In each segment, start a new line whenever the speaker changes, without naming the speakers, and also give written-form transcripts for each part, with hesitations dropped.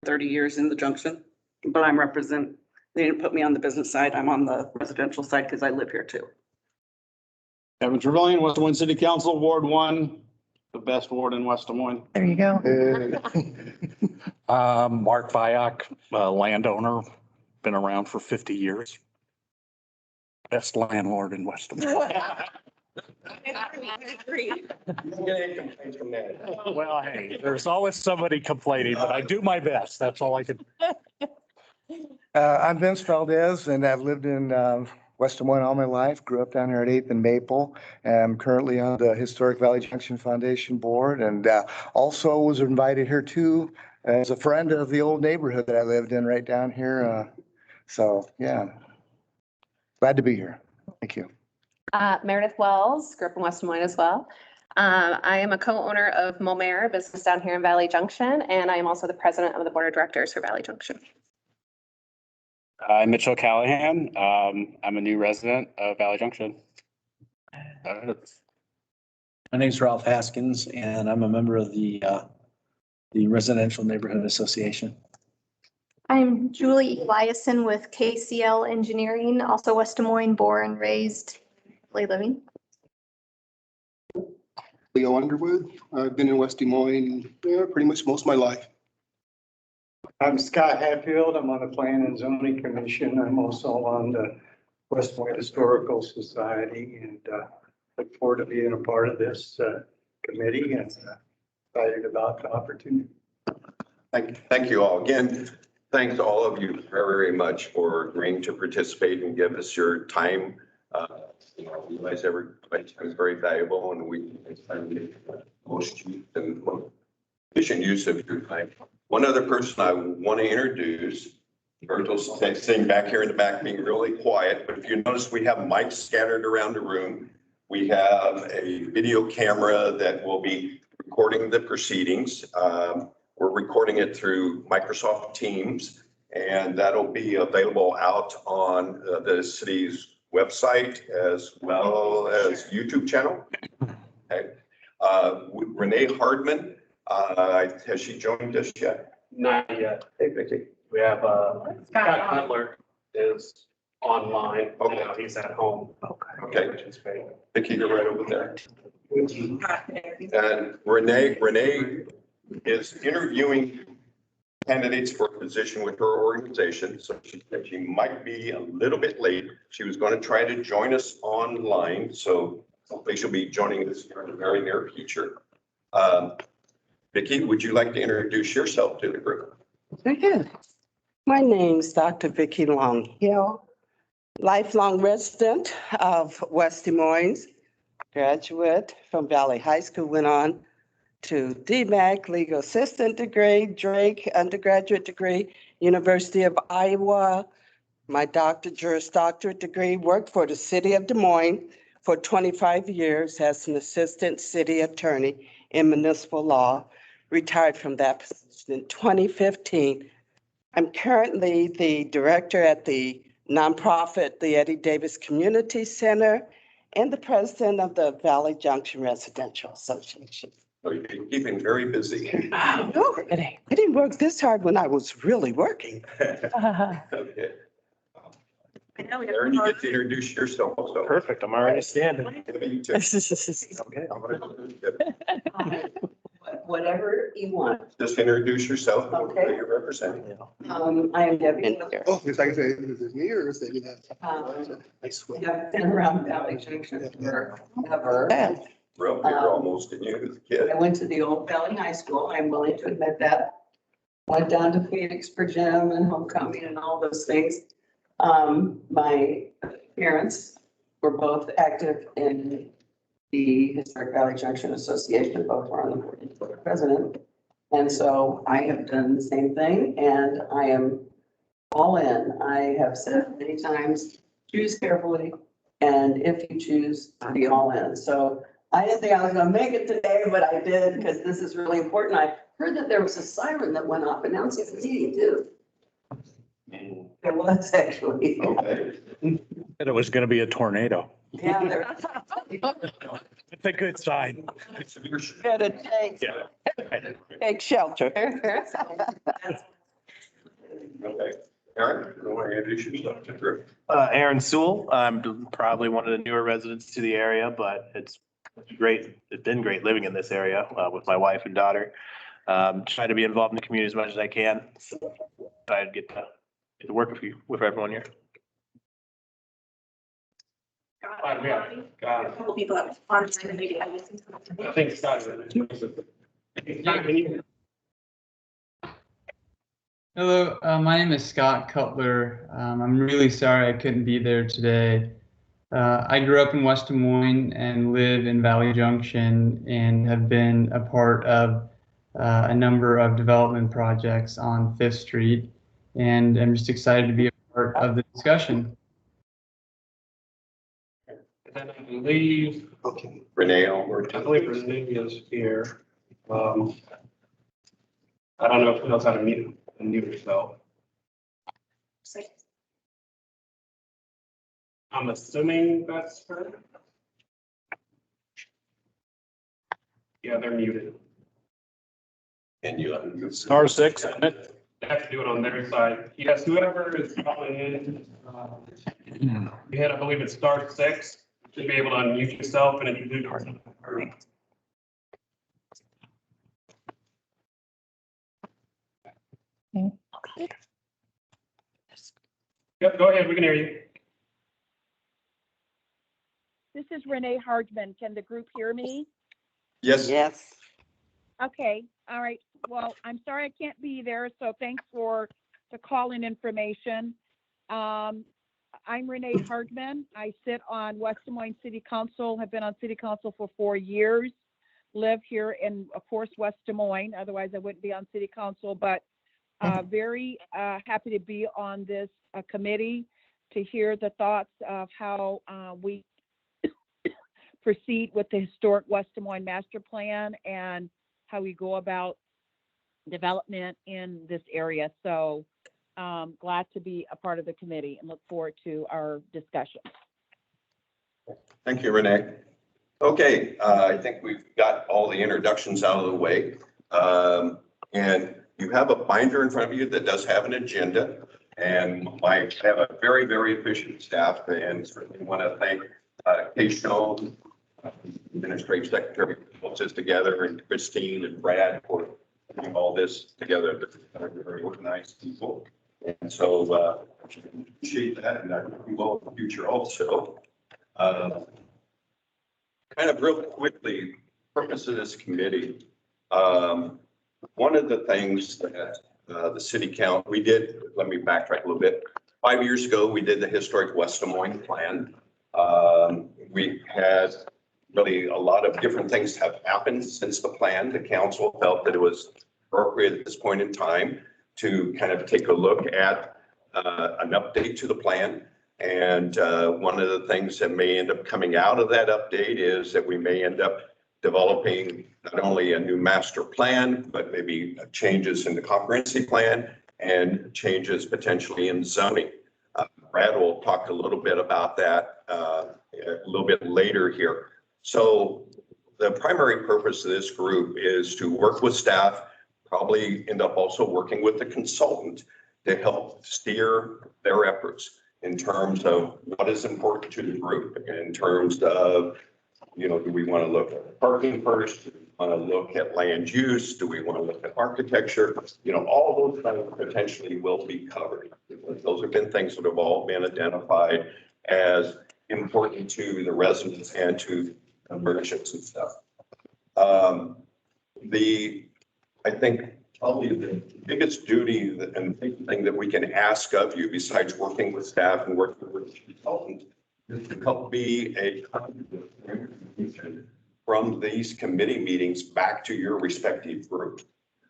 30 years in the junction, but they didn't put me on the business side. I'm on the residential side because I live here too.
Kevin Trevelyan, West Des Moines City Council, Ward 1, the best ward in West Des Moines.
There you go.
Mark Vyak, landowner, been around for 50 years. Best landlord in West Des Moines. Well, hey, there's always somebody complaining, but I do my best. That's all I can.
I'm Vince Valdez, and I've lived in West Des Moines all my life. Grew up down here at 8th and Maple. I'm currently on the Historic Valley Junction Foundation Board, and also was invited here too as a friend of the old neighborhood that I lived in right down here. So, yeah, glad to be here. Thank you.
Meredith Wells, grew up in West Des Moines as well. I am a co-owner of Momare, a business down here in Valley Junction, and I am also the president of the board of directors for Valley Junction.
I'm Mitchell Callahan. I'm a new resident of Valley Junction.
My name's Ralph Haskins, and I'm a member of the Residential Neighborhood Association.
I'm Julie Eliason with KCL Engineering, also West Des Moines, born, raised, living.
Leo Underwood. I've been in West Des Moines pretty much most of my life.
I'm Scott Hatfield. I'm on the Plan and Zoning Commission. I'm also on the West Des Moines Historical Society, and look forward to being a part of this committee and excited about the opportunity.
Thank you all. Again, thanks to all of you very much for agreeing to participate and give us your time. We realize everybody's time is very valuable, and we try to make most use and efficient use of your time. One other person I want to introduce, Bertle's sitting back here in the back being really quiet, but if you notice, we have mics scattered around the room. We have a video camera that will be recording the proceedings. We're recording it through Microsoft Teams, and that'll be available out on the city's website as well as YouTube channel. Okay. Renee Hardman, has she joined us yet?
Not yet.
Hey, Vicki.
We have Scott Cutler is online.
Okay.
Now he's at home.
Okay. Vicki, you're right over there. And Renee is interviewing candidates for a position with her organization. So she might be a little bit late. She was going to try to join us online. So hopefully she'll be joining us in the very near future. Vicki, would you like to introduce yourself to the group?
Okay. My name's Dr. Vicki Longhill, lifelong resident of West Des Moines, graduate from Valley High School, went on to DMAC, legal assistant degree, Drake undergraduate degree, University of Iowa, my Juris Doctorate degree, worked for the city of Des Moines for 25 years as an assistant city attorney in municipal law, retired from that position in 2015. I'm currently the director at the nonprofit, the Eddie Davis Community Center, and the president of the Valley Junction Residential Association.
So you're keeping very busy.
No, I didn't work this hard when I was really working.
Okay. Aaron, you get to introduce yourself also.
Perfect. I'm already standing.
You too. Okay.
Whatever you want.
Just introduce yourself and
Okay.
who you're representing.
I am Debbie.
Oh, it's like I say, is it me or is it that? I swear.
I've been around Valley Junction forever.
Well, you're almost a new kid.
I went to the old Valley High School. I'm willing to admit that. Went down to Phoenix for gym and homecoming and all those things. My parents were both active in the Historic Valley Junction Association, both were on the board and president. And so I have done the same thing, and I am all in. I have said many times, choose carefully, and if you choose, be all in. So I didn't think I was gonna make it today, but I did, because this is really important. I heard that there was a siren that went off announcing the meeting too. There was actually.
Okay.
And it was going to be a tornado.
Yeah, there.
It's a good sign.
Better take shelter.
Okay. Aaron, you want to introduce yourself to the group?
Aaron Sewell. I'm probably one of the newer residents to the area, but it's great. It's been great living in this area with my wife and daughter. Try to be involved in the community as much as I can. So try to get to work with everyone here.
A couple people that on the media.
I think Scott.
Hello, my name is Scott Cutler. I'm really sorry I couldn't be there today. I grew up in West Des Moines and live in Valley Junction and have been a part of a number of development projects on 5th Street. And I'm just excited to be a part of the discussion.
And I believe,
Okay. Renee,
I believe Renee is here. I don't know if he knows how to mute herself. I'm assuming that's her. Yeah, they're muted.
And you unmute.
Star 6, isn't it?
They have to do it on their side. Yes, whoever is calling in, you hit, I believe it's star 6. You should be able to unmute yourself and introduce yourself. Yep, go ahead. We can hear you.
This is Renee Hardman. Can the group hear me?
Yes.
Yes.
Okay, all right. Well, I'm sorry I can't be there, so thanks for the call-in information. I'm Renee Hardman. I sit on West Des Moines City Council, have been on City Council for 4 years, live here in, of course, West Des Moines. Otherwise, I wouldn't be on City Council, but very happy to be on this committee to hear the thoughts of how we proceed with the historic West Des Moines master plan and how we go about development in this area. So glad to be a part of the committee and look forward to our discussion.
Thank you, Renee. Okay, I think we've got all the introductions out of the way. And you have a binder in front of you that does have an agenda. And I have a very, very efficient staff, and certainly want to thank Kay Schoen, Administrative Secretary, who puts this together, and Christine and Brad for putting all this together. They're very organized people. And so appreciate that, and I think we will in the future also. Kind of real quickly, purpose of this committee. One of the things that the city council, we did, let me backtrack a little bit. 5 years ago, we did the historic West Des Moines plan. We had really a lot of different things have happened since the plan. The council felt that it was appropriate at this point in time to kind of take a look at an update to the plan. And one of the things that may end up coming out of that update is that we may end up developing not only a new master plan, but maybe changes in the comprehensive plan and changes potentially in zoning. Brad will talk a little bit about that a little bit later here. So the primary purpose of this group is to work with staff, probably end up also working with the consultant to help steer their efforts in terms of what is important to the group, in terms of, you know, do we want to look at parking first? Do we want to look at land use? Do we want to look at architecture? You know, all those things potentially will be covered. Those have been things that have all been identified as important to the residents and to the merchants and stuff. I think probably the biggest duty and thing that we can ask of you, besides working with staff and working with the consultant, is to help be a conduit from these committee meetings back to your respective group.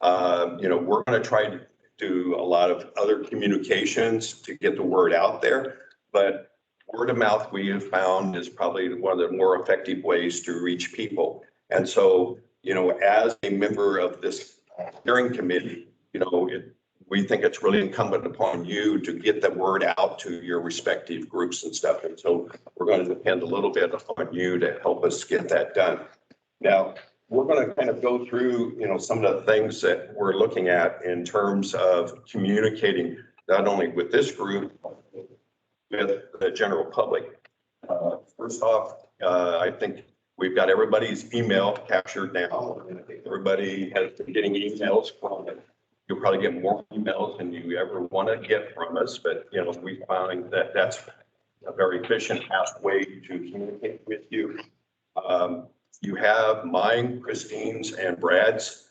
You know, we're going to try to do a lot of other communications to get the word out there, but word of mouth we have found is probably one of the more effective ways to reach people. And so, you know, as a member of this steering committee, you know, we think it's really incumbent upon you to get the word out to your respective groups and stuff. And so we're going to depend a little bit on you to help us get that done. Now, we're going to kind of go through, you know, some of the things that we're looking at in terms of communicating not only with this group, with the general public. First off, I think we've got everybody's email captured now. I think everybody has been getting emails from it. You'll probably get more emails than you ever want to get from us, but you know, we find that that's a very efficient way to communicate with you. You have mine, Christine's, and Brad's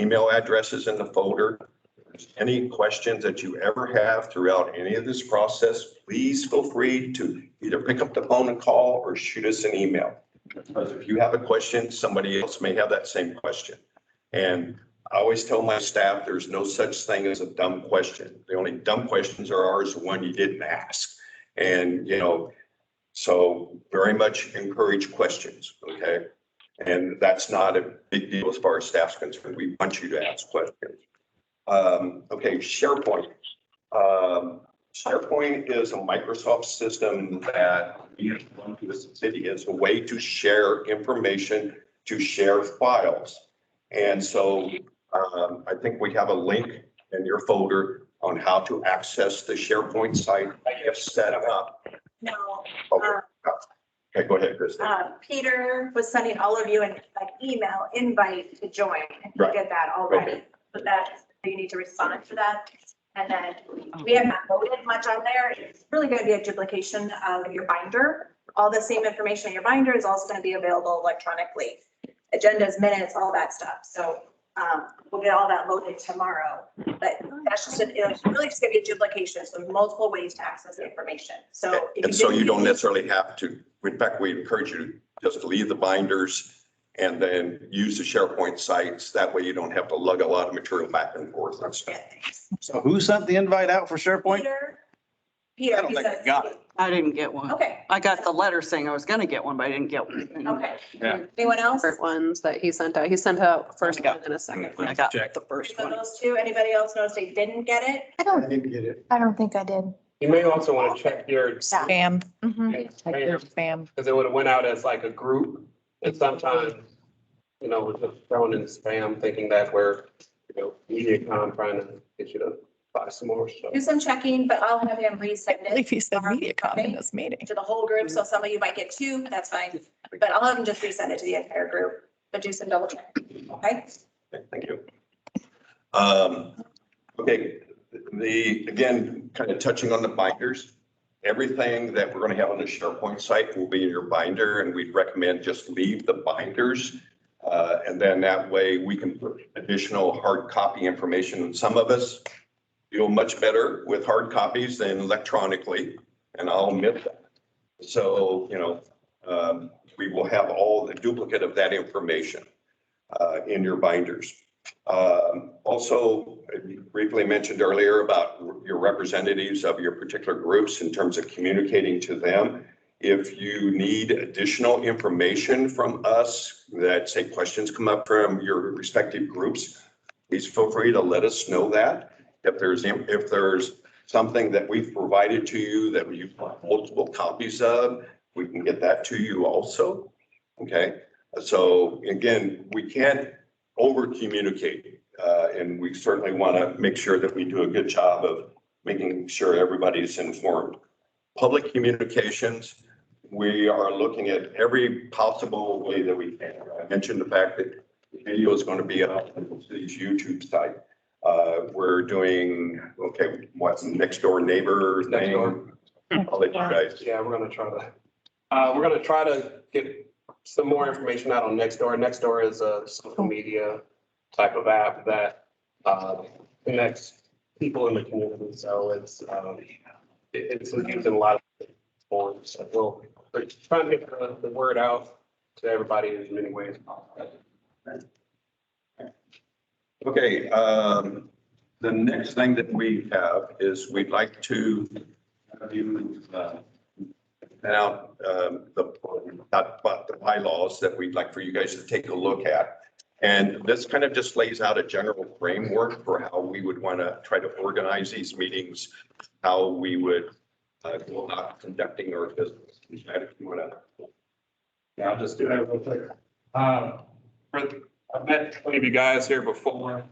email addresses in the folder. If there's any questions that you ever have throughout any of this process, please feel free to either pick up the phone and call or shoot us an email. Because if you have a question, somebody else may have that same question. And I always tell my staff, there's no such thing as a dumb question. The only dumb questions are ours, the one you didn't ask. And, you know, so very much encourage questions, okay? And that's not a big deal as far as staff's concerned. We want you to ask questions. Okay, SharePoint. SharePoint is a Microsoft system that we run through the city. It's a way to share information, to share files. And so I think we have a link in your folder on how to access the SharePoint site I have set up.
No.
Okay, go ahead, Kristen.
Peter was sending all of you an email invite to join, and you did that already.
Okay.
But that you need to respond to that. And then we have not voted much on there. It's really going to be a duplication of your binder. All the same information in your binder is also going to be available electronically. Agendas, minutes, all that stuff. So we'll get all that loaded tomorrow. But that's just, it's really just going to be a duplication. So there's multiple ways to access the information. So
and so you don't necessarily have to. In fact, we encourage you to just leave the binders and then use the SharePoint sites. That way you don't have to lug a lot of material back and forth and stuff.
So who sent the invite out for SharePoint?
Peter,
I don't think I got it.
I didn't get one.
Okay.
I got the letter saying I was gonna get one, but I didn't get one.
Okay.
Yeah.
Anyone else?
Different ones that he sent out. He sent out first one and a second.
I got
Check.
the first
So
one.
those two, anybody else notice they didn't get it?
I
I didn't get it.
don't think I did.
You may also want to check your
Spam.
Check your spam. Because it would have went out as like a group, and sometimes, you know, we're just thrown in spam thinking that we're, you know, MediaCom trying to get you to buy some more stuff.
Do some checking, but I'll have him resend it.
If he said MediaCom in this meeting.
To the whole group, so some of you might get two, that's fine. But I'll have him just resend it to the entire group, but do some double check, okay?
Okay, thank you. Okay, again, kind of touching on the binders, everything that we're going to have on the SharePoint site will be in your binder, and we'd recommend just leave the binders. And then that way we can put additional hard copy information. And some of us feel much better with hard copies than electronically, and I'll admit that. So, you know, we will have all the duplicate of that information in your binders. Also, you briefly mentioned earlier about your representatives of your particular groups in terms of communicating to them. If you need additional information from us that say questions come up from your respective groups, please feel free to let us know that. If there's something that we've provided to you that you want multiple copies of, we can get that to you also. Okay. So again, we can't over communicate, and we certainly want to make sure that we do a good job of making sure everybody's informed. Public communications, we are looking at every possible way that we can. I mentioned the fact that the video is going to be up on the city's YouTube site. We're doing, okay, what's the next door neighbor thing? I'll let you guys.
Yeah, we're gonna try to get some more information out on Nextdoor. Nextdoor is a social media type of app that connects people in the community. So it's used in a lot of forms. So we're trying to get the word out to everybody in as many ways as possible.
Okay, the next thing that we have is we'd like to have you out the bylaws that we'd like for you guys to take a look at. And this kind of just lays out a general framework for how we would want to try to organize these meetings, how we would go about conducting our business. If you want to.
Yeah, I'll just do that real quick. I've met plenty of you guys here before.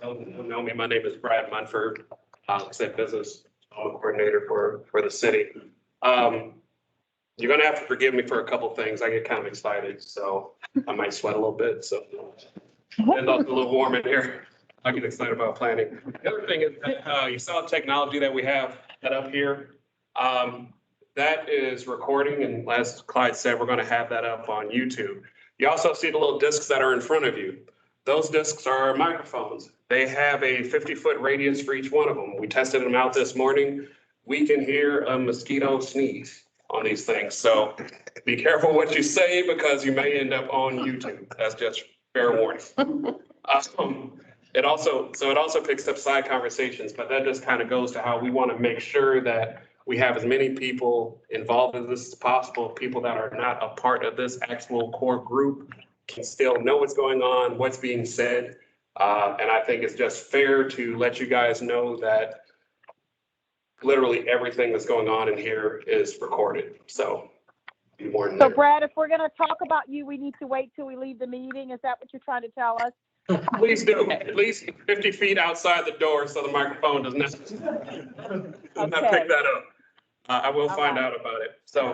Those who know me, my name is Brad Munford. like I said, business coordinator for the city. You're gonna have to forgive me for a couple things. I get kind of excited, so I might sweat a little bit, so. And also a little warm in here. I get excited about planning. The other thing is, you saw the technology that we have set up here. That is recording, and as Clyde said, we're gonna have that up on YouTube. You also see the little discs that are in front of you. Those discs are microphones. They have a 50-foot radius for each one of them. We tested them out this morning. We can hear a mosquito sneeze on these things. So be careful what you say because you may end up on YouTube. That's just fair warning. It also picks up side conversations, but that just kind of goes to how we want to make sure that we have as many people involved in this as possible. People that are not a part of this actual core group can still know what's going on, what's being said. And I think it's just fair to let you guys know that literally everything that's going on in here is recorded. So be warned
So
there.
Brad, if we're gonna talk about you, we need to wait till we leave the meeting. Is that what you're trying to tell us?
Please do, at least 50 feet outside the door so the microphone does not pick that up. I will find out about it. So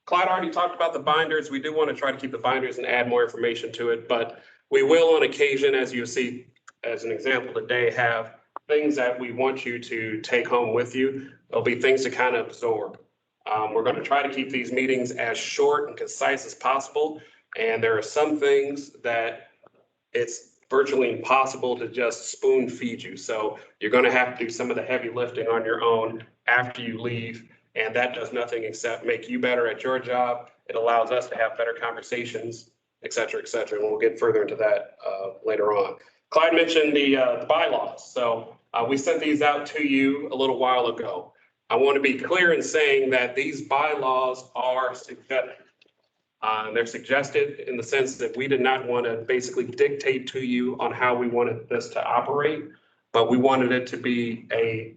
Clyde already talked about the binders. We do want to try to keep the binders and add more information to it, but we will on occasion, as you see, as an example today, have things that we want you to take home with you. There'll be things to kind of absorb. We're going to try to keep these meetings as short and concise as possible. And there are some things that it's virtually impossible to just spoon feed you. So you're going to have to do some of the heavy lifting on your own after you leave. And that does nothing except make you better at your job. It allows us to have better conversations, et cetera, et cetera. And we'll get further into that later on. Clyde mentioned the bylaws. So we sent these out to you a little while ago. I want to be clear in saying that these bylaws are suggested. They're suggested in the sense that we did not want to basically dictate to you on how we wanted this to operate, but we wanted it to be a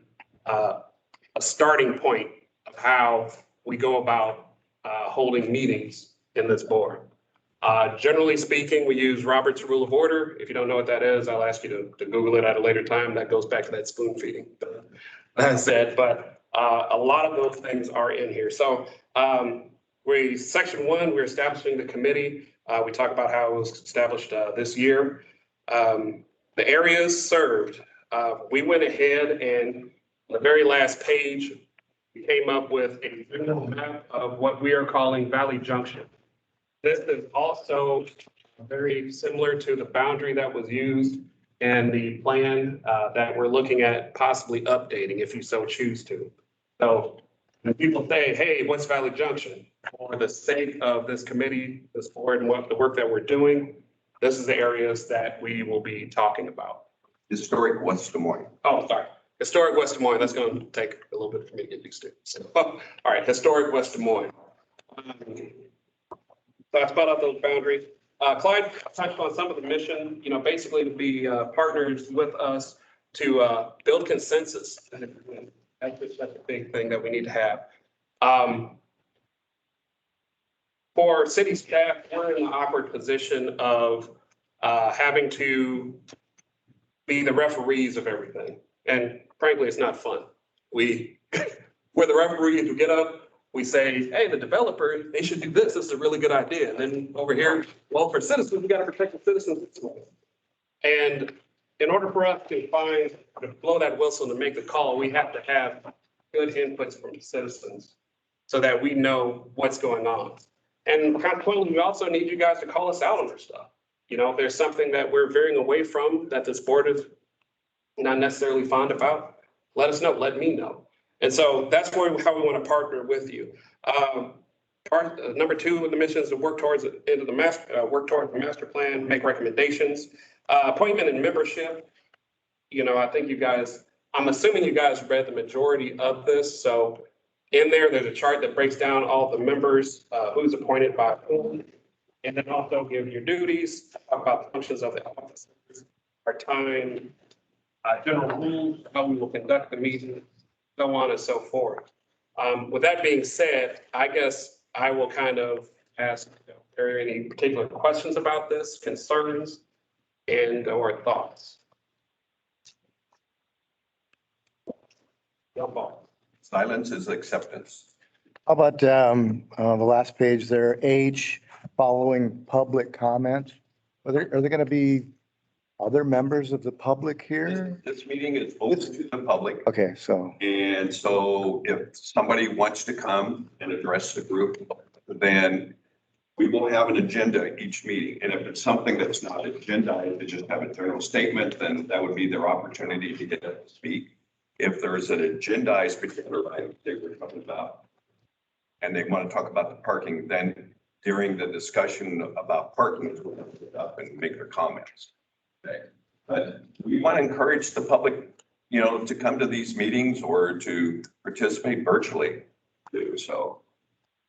starting point of how we go about holding meetings in this board. Generally speaking, we use Robert's Rule of Order. If you don't know what that is, I'll ask you to Google it at a later time. That goes back to that spoon feeding. That said, but a lot of those things are in here. So section 1, we're establishing the committee. We talk about how it was established this year. The areas served. We went ahead and on the very last page, we came up with a visual map of what we are calling Valley Junction. This is also very similar to the boundary that was used in the plan that we're looking at possibly updating if you so choose to. So when people say, hey, what's Valley Junction? For the sake of this committee, this board, and what the work that we're doing, this is the areas that we will be talking about.
Historic West Des Moines.
Oh, sorry. Historic West Des Moines. That's going to take a little bit for me to get used to. So, all right, Historic West Des Moines. So I spelled out those boundaries. Clyde touched on some of the mission, basically to be partners with us to build consensus. That's a big thing that we need to have. For city staff, we're in the awkward position of having to be the referees of everything. And frankly, it's not fun. We're the referees who get up, we say, hey, the developer, they should do this. This is a really good idea. And then over here, well, for citizens, we got to protect the citizens. And in order for us to blow that whistle to make the call, we have to have good inputs from citizens so that we know what's going on. And consequently, we also need you guys to call us out on our stuff. If there's something that we're veering away from that this board is not necessarily fond about, let us know, let me know. And so that's how we want to partner with you. Number 2 of the mission is to work towards the master plan, make recommendations, appointment and membership. I think I'm assuming you guys read the majority of this. So in there's a chart that breaks down all the members, who's appointed by whom, and then also give your duties, talk about the functions of the officers, our time, general rules, how we will conduct the meeting, so on and so forth. With that being said, I guess I will kind of ask if there are any particular questions about this, concerns, and or thoughts. Jump on.
Silence is acceptance.
How about the last page there, H, following public comment? Are there going to be other members of the public here?
This meeting is open to the public.
Okay, so.
And so if somebody wants to come and address the group, then we will have an agenda each meeting. And if it's something that's not agendized, to just have a general statement, then that would be their opportunity to get up to speak. If there's an agendized particular item they were talking about, and they want to talk about the parking, then during the discussion about parking, we'll get up and make their comments. Okay. But we want to encourage the public, to come to these meetings or to participate virtually too. So.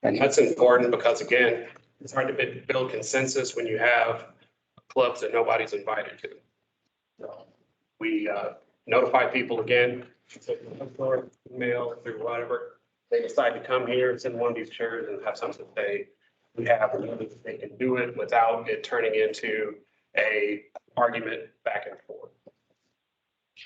And that's important because again, it's hard to build consensus when you have clubs that nobody's invited to. So we notify people again, email, through whatever. They decide to come here and sit in one of these chairs and have something to say. We have, they can do it without it turning into a argument back and forth.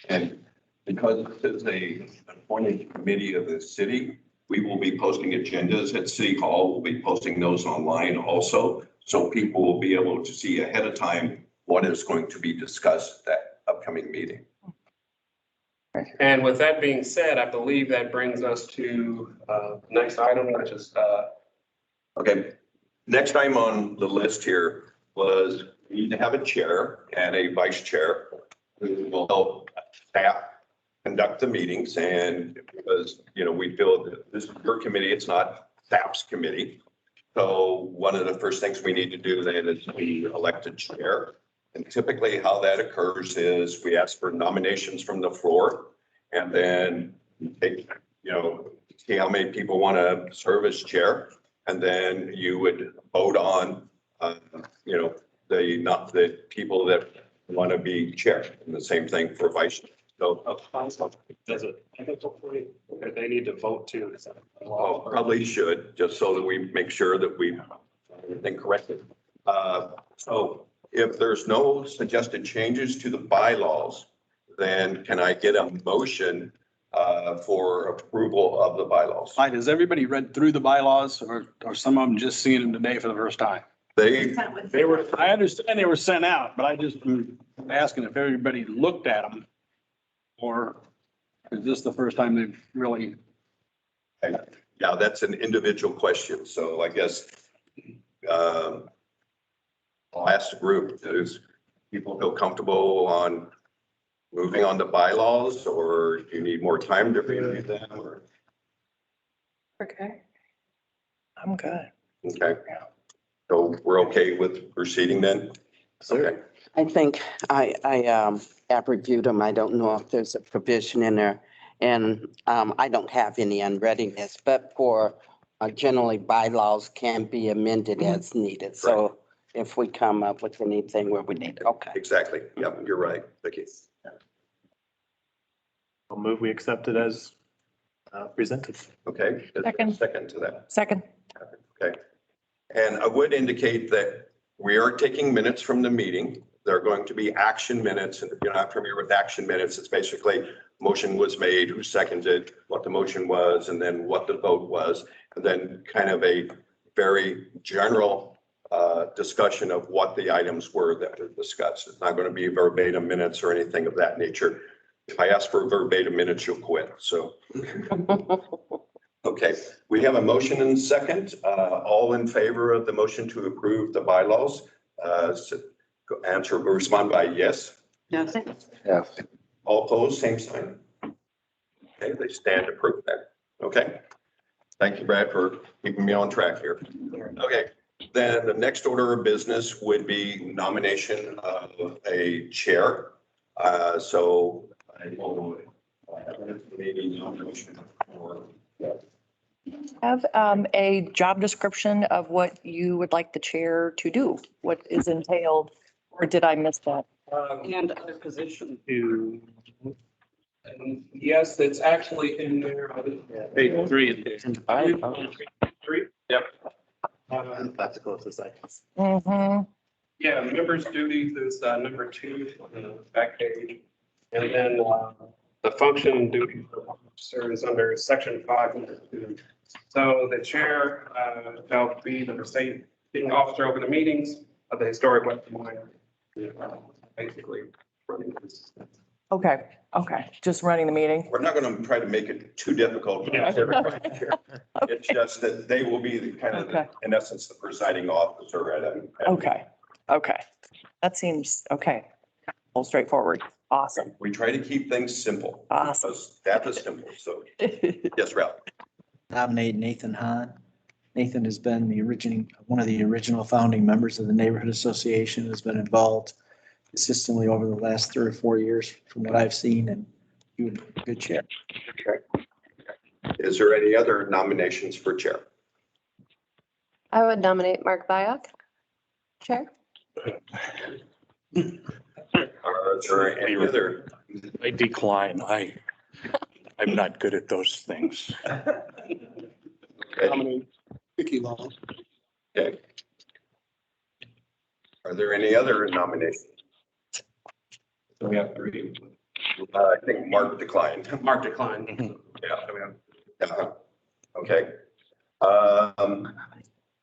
And because this is a appointed committee of the city, we will be posting agendas at City Hall. We'll be posting those online also. So people will be able to see ahead of time what is going to be discussed at that upcoming meeting.
And with that being said, I believe that brings us to the next item, which is
okay. Next item on the list here was we need to have a chair and a vice chair who will help staff conduct the meetings. And because, we feel that this is your committee, it's not staff's committee. So one of the first things we need to do then is we elect a chair. And typically how that occurs is we ask for nominations from the floor and then take, see how many people want to serve as chair. And then you would vote on, the people that want to be chair, and the same thing for vice chair. So
does it? They need to vote too.
probably should, just so that we make sure that we everything correctly. So if there's no suggested changes to the bylaws, then can I get a motion for approval of the bylaws?
Hi, has everybody read through the bylaws or some of them just seeing them today for the first time?
They
were, I understand they were sent out, but I just am asking if everybody looked at them. Or is this the first time they've really?
Yeah, that's an individual question. So I guess I'll ask the group, does people feel comfortable on moving on to bylaws, or do you need more time to review them? Or?
Okay. I'm good.
Okay. So we're okay with proceeding then? Okay.
I think I have reviewed them. I don't know if there's a provision in there. And I don't have any unreadiness, but for generally bylaws can be amended as needed. So if we come up with anything where we need, okay.
Exactly. Yep, you're right, Vicki.
I'll move we accept it as presented.
Okay. Second to that.
Second.
Okay. And I would indicate that we are taking minutes from the meeting. There are going to be action minutes, and if you're not familiar with action minutes, it's basically motion was made, who seconded, what the motion was, and then what the vote was, and then kind of a very general discussion of what the items were that were discussed. It's not going to be verbatim minutes or anything of that nature. If I ask for verbatim minutes, you'll quit. So, okay, we have a motion and second. All in favor of the motion to approve the bylaws? Respond by yes.
Yes.
Yes.
All opposed, same sign. Okay, they stand approved then. Okay. Thank you, Brad, for keeping me on track here. Okay, then the next order of business would be nomination of a chair. So I will maybe nomination for.
Have a job description of what you would like the chair to do, what is entailed, or did I miss that?
And other position.
Yes, it's actually in there.
Page 3.
Three. Yep.
That's the closest I can.
Mm-hmm.
Yeah, members' duties is number 2 on the back page. And then the function and duties officers under section 5. So the chair shall be the presiding officer over the meetings of the historic West Des Moines. Basically running this.
Okay, okay, just running the meeting.
We're not going to try to make it too difficult. for everybody here. It's just that they will be the kind of,
Okay.
in essence, the presiding officer at a.
Okay, okay. That seems, okay. All straightforward. Awesome.
We try to keep things simple.
Awesome.
Because that is simple. So, yes, Ralph.
Nominate Nathan Hahn. Nathan has been one of the original founding members of the Neighborhood Association, has been involved consistently over the last 3 or 4 years from what I've seen, and he would be a good chair.
Okay. Is there any other nominations for chair?
I would nominate Mark Byock, Chair.
Are there any other?
I decline. I'm not good at those things.
Nominate Vicki Long.
Okay. Are there any other nominations?
So we have 3.
I think Mark declined.
Mark declined.
Yeah.
So we have
Okay.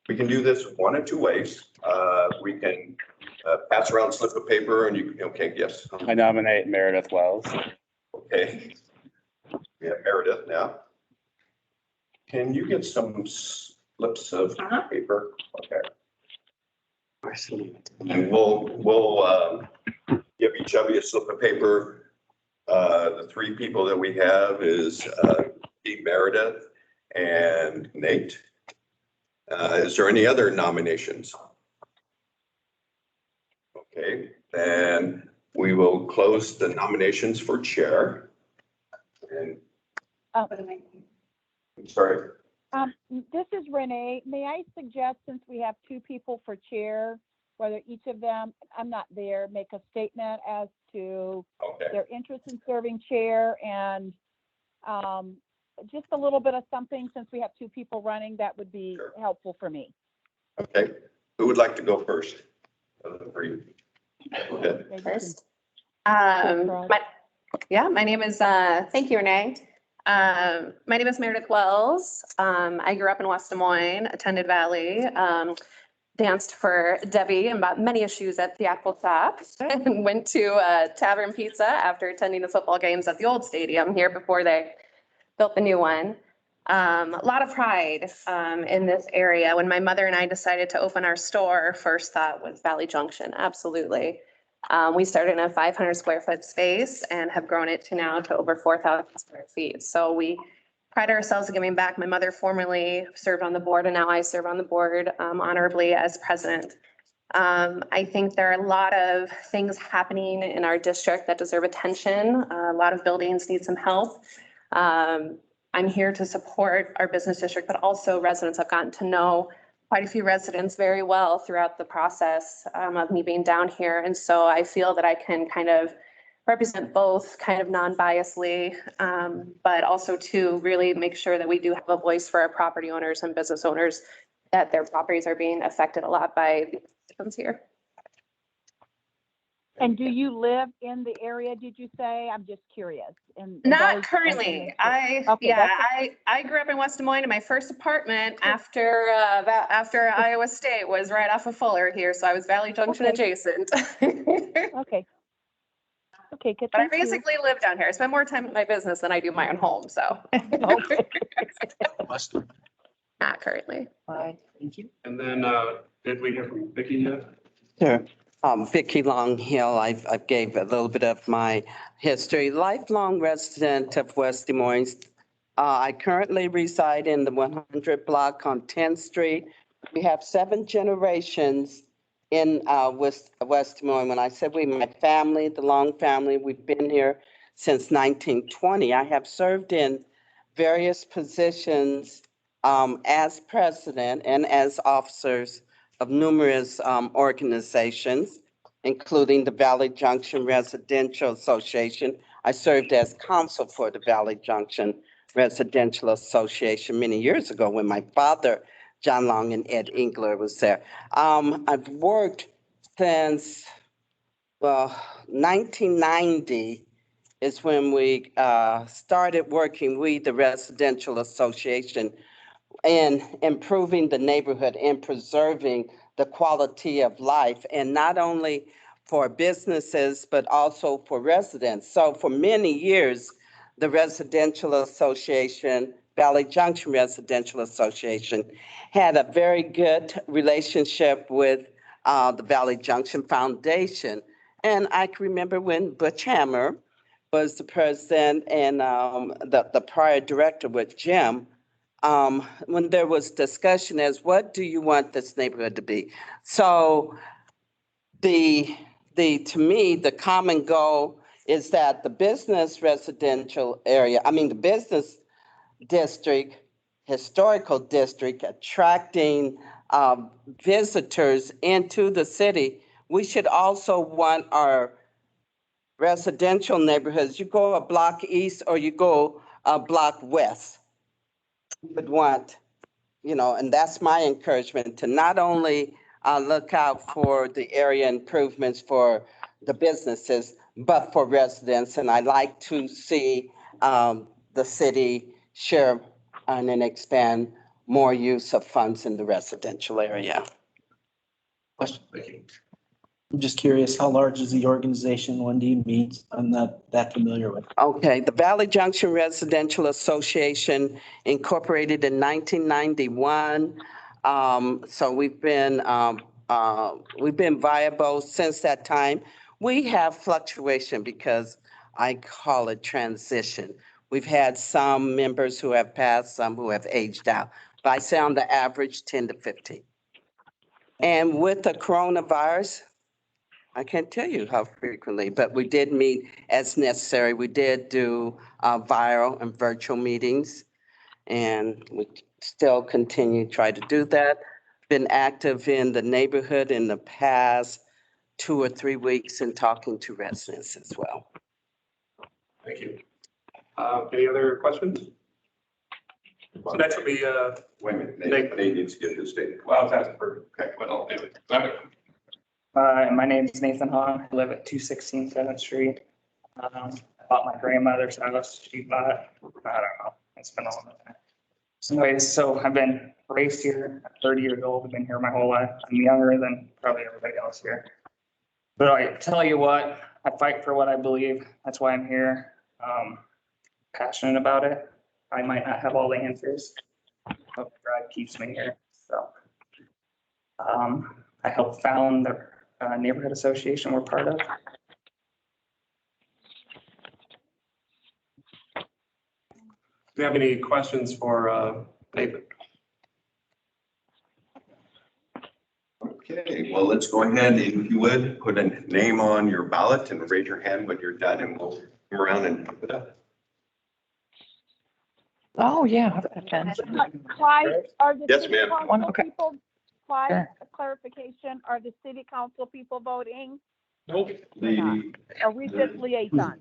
We can do this one of 2 ways. We can pass around a slip of paper and you, okay, yes.
I nominate Meredith Wells.
Okay. We have Meredith now. Can you get some slips of paper? Okay. And we'll give each of you a slip of paper. The 3 people that we have is Meredith and Nate. Is there any other nominations? Okay, then we will close the nominations for chair. And I'm sorry.
This is Renee. May I suggest, since we have 2 people for chair, whether each of them, I'm not there, make a statement as to their interest in serving chair, and just a little bit of something, since we have 2 people running, that would be helpful for me.
Okay, who would like to go first? Of the 3. Go ahead.
First. My name is, thank you, Renee. My name is Meredith Wells. I grew up in West Des Moines, attended Valley, danced for Debbie and bought many shoes at the Apple Shop, and went to Tavern Pizza after attending the football games at the old stadium here before they built the new one. A lot of pride in this area. When my mother and I decided to open our store, first thought was Valley Junction, absolutely. We started in a 500 square foot space and have grown it to over 4,000 square feet. So we pride ourselves in giving back. My mother formerly served on the board, and now I serve on the board honorably as president. I think there are a lot of things happening in our district that deserve attention. A lot of buildings need some help. I'm here to support our business district, but also residents. I've gotten to know quite a few residents very well throughout the process of me being down here. And so I feel that I can kind of represent both kind of non-biasly, but also to really make sure that we do have a voice for our property owners and business owners, that their properties are being affected a lot by the systems here.
And do you live in the area, did you say? I'm just curious.
Not currently. I grew up in West Des Moines, and my first apartment after Iowa State was right off of Fuller here. So I was Valley Junction adjacent.
Okay. Okay, good.
But I basically live down here. I spend more time at my business than I do my own home, so. Not currently.
Fine, thank you.
And then, did we hear from Vicki yet?
Sure. Vicki Longhill, I gave a little bit of my history. Lifelong resident of West Des Moines. I currently reside in the 100 block on 10th Street. We have 7 generations in West Des Moines. When I said we, my family, the Long family, we've been here since 1920. I have served in various positions as president and as officers of numerous organizations, including the Valley Junction Residential Association. I served as counsel for the Valley Junction Residential Association many years ago when my father, John Long, and Ed Engler was there. I've worked since, 1990 is when we started working, we, the residential association, in improving the neighborhood and preserving the quality of life, and not only for businesses, but also for residents. So for many years, the Residential Association, Valley Junction Residential Association, had a very good relationship with the Valley Junction Foundation. And I can remember when Butch Hammer was the president and the prior director with Jim, when there was discussion as what do you want this neighborhood to be? So to me, the common goal is that the business residential area, the business district, historical district, attracting visitors into the city. We should also want our residential neighborhoods. You go a block east or you go a block west. Would want, and that's my encouragement to not only look out for the area improvements for the businesses, but for residents. And I like to see the city share and then expand more use of funds in the residential area.
Question. I'm just curious, how large is the organization? When do you meet? I'm not that familiar with.
Okay, the Valley Junction Residential Association incorporated in 1991. So we've been viable since that time. We have fluctuation because I call it transition. We've had some members who have passed, some who have aged out. But I say on the average 10 to 15. And with the coronavirus, I can't tell you how frequently, but we did meet as necessary. We did do viral and virtual meetings, and we still continue to try to do that. Been active in the neighborhood in the past 2 or 3 weeks and talking to residents as well.
Thank you. Any other questions? So next will be,
Wait a minute, Nate needs to get his statement.
well, I was asking for, okay, well, anyway.
My name is Nathan Hahn. I live at 216 7th Street. I bought my grandmother's house. She bought, I don't know, it's been a long time. So anyways, so I've been raised here, I'm 30 years old. I've been here my whole life. I'm younger than probably everybody else here. But I tell you what, I fight for what I believe. That's why I'm here. Passionate about it. I might not have all the answers, but the drive keeps me here. So I helped found the neighborhood association we're part of.
Do you have any questions for Nathan?
Okay, well, let's go ahead, if you would, put a name on your ballot and raise your hand when you're done, and we'll come around and put it up.
Oh, yeah. Okay.
Clyde, are the
Yes,
city
ma'am.
council
Okay.
people, Clyde,
Sure.
a clarification, are the city council people voting?
Nope.
Are we just liaisons?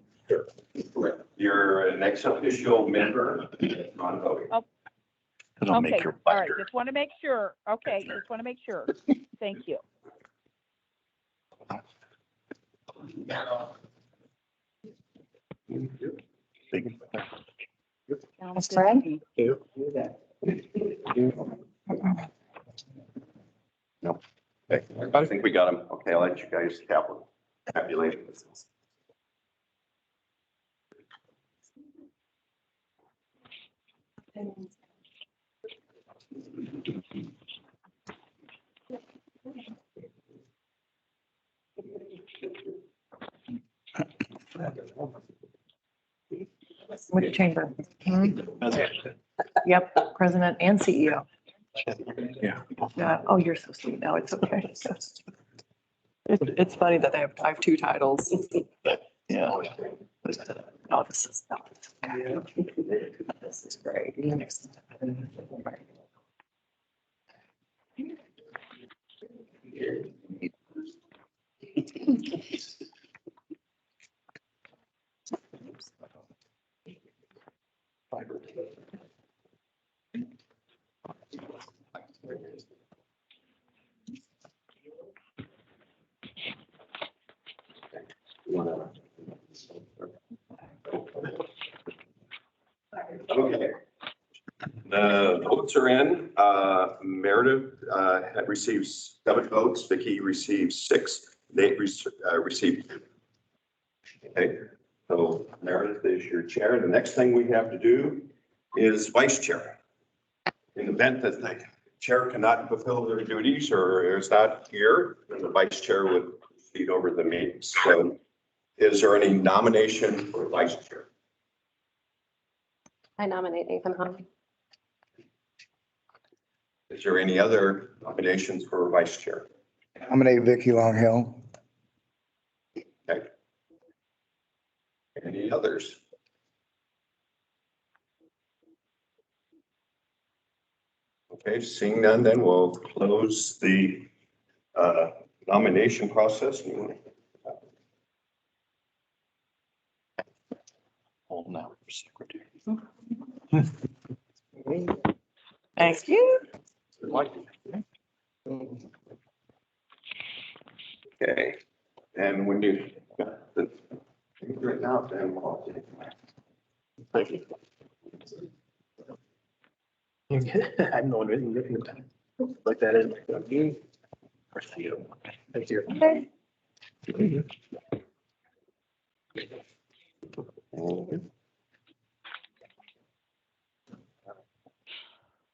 You're an ex officio member, non-voting.
It'll
Okay,
make your
all right,
binder.
just want to make sure. Okay, just want to make sure. Thank you.
That's right.
No. Okay, I think we got them. Okay, I'll let you guys tabulate this.
Which chamber? Yep, president and CEO.
Yeah.
Yeah. Oh, you're so sweet. No, it's okay. It's funny that I have two titles. Yeah. Oh, this is, okay. This is great.
Okay. The votes are in. Meredith had received 7 votes. Vicki received 6. Nate received 2. Okay, so Meredith is your chair. The next thing we have to do is vice chair. In the event that the chair cannot fulfill their duties or is not here, then the vice chair would proceed over the meetings. So is there any nomination for vice chair?
I nominate Nathan Hahn.
Is there any other nominations for vice chair?
Nominate Vicki Longhill.
Okay. Any others? Okay, seeing none, then we'll close the nomination process.
Hold now for secretary.
Thank you.
Okay, and when you got the written out, then we'll.
Thank you. I'm the one written the time. Like that is. Thank you. Thank you.
Okay.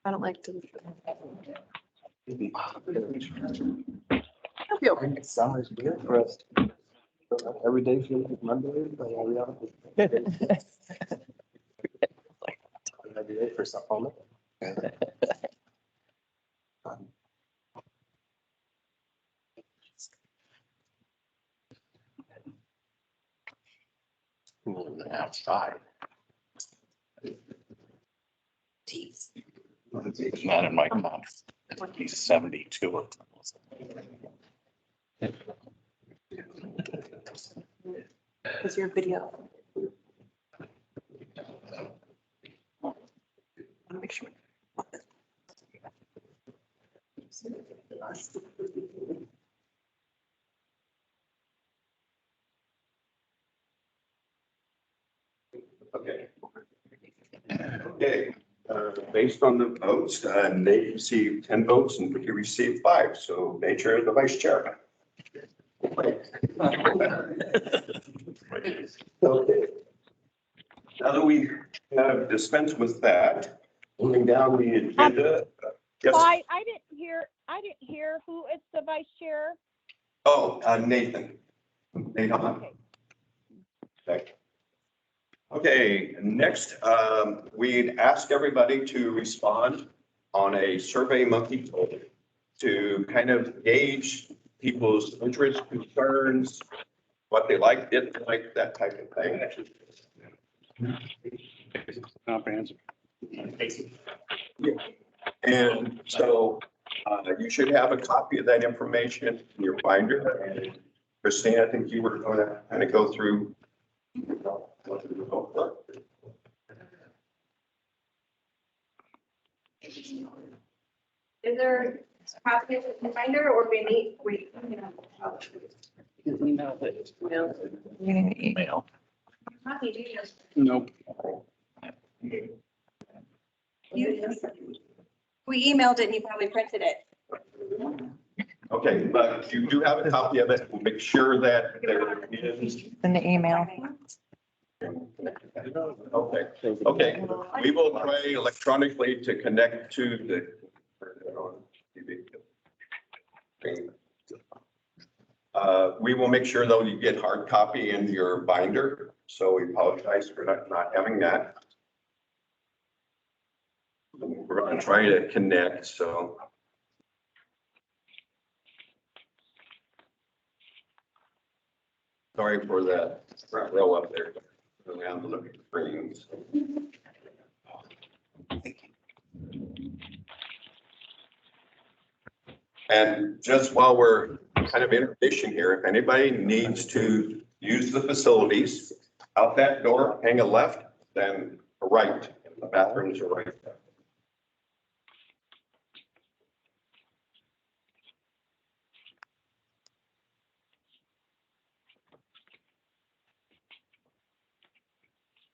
I don't like to.
It's always good for us. Every day feels like Monday, but every day for some moment.
Outside. It's not in my comments. He's 72.
Is your video? Make sure.
Okay. Okay, based on the votes, Nate received 10 votes and Vicki received 5, so nature is the vice chairman. Okay. Now that we have dispensed with that, moving down the agenda. Yes.
I didn't hear who is the vice chair.
Oh, Nathan. Nathan.
Okay.
Okay. Okay, next, we'd ask everybody to respond on a Survey Monkey poll to kind of gauge people's interests, concerns, what they like, didn't like, that type of thing.
Comprehensive.
And so you should have a copy of that information in your binder. And Christine, I think you were going to kind of go through.
Is there a copy of the binder or we need,
Email.
copy, do you?
Nope.
We emailed it and you probably printed it.
Okay, but you do have a copy of it. We'll make sure that there is.
In the email.
Okay, okay. We will try electronically to connect to the. We will make sure though you get hard copy in your binder. So we apologize for not having that. We're going to try to connect, so. Sorry for the front row up there, around to look at the screens. And just while we're kind of intermission here, if anybody needs to use the facilities, out that door, hang a left, then a right. The bathrooms are right there.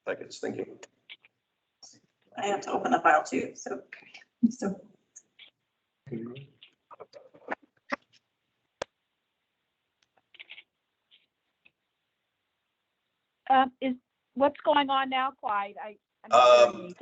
Like it's thinking.
I have to open the file too, so.
Is, what's going on now, Clyde? I'm not hearing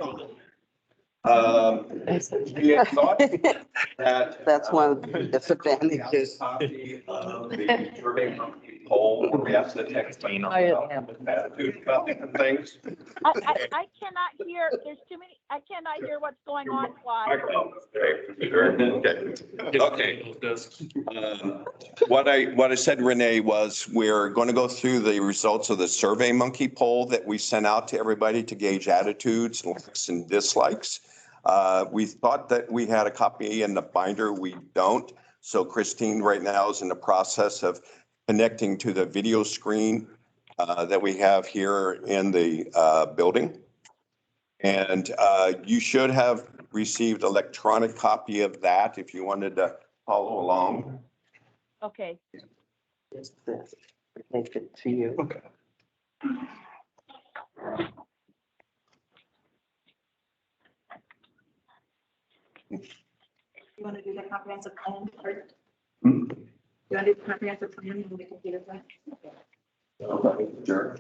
anything.
We had thought that.
That's one of the disadvantages.
Copy of the survey monkey poll where we asked the text attitude about different things.
I cannot hear, there's too many, I cannot hear what's going on, Clyde.
Okay. What I said, Renee, was we're going to go through the results of the survey monkey poll that we sent out to everybody to gauge attitudes, likes and dislikes. We thought that we had a copy in the binder. We don't. So Christine right now is in the process of connecting to the video screen that we have here in the building. And you should have received electronic copy of that if you wanted to follow along.
Okay.
It's this. Make it to you.
Okay.
You want to do the comprehensive plan first?
Hmm?
You want to do the comprehensive plan and we can do that?
Sure.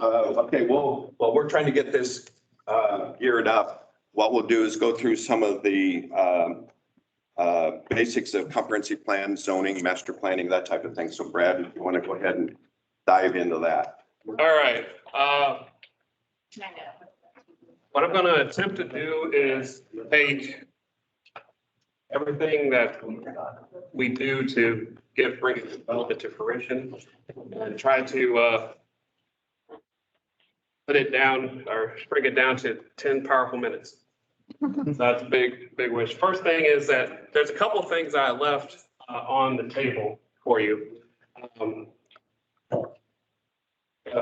Okay, well, we're trying to get this geared up. What we'll do is go through some of the basics of comprehensive plan, zoning, master planning, that type of thing. So Brad, if you want to go ahead and dive into that.
All right. What I'm going to attempt to do is take everything that we do to bring development to fruition and try to put it down or bring it down to 10 powerful minutes. That's a big wish. First thing is that there's a couple of things I left on the table for you.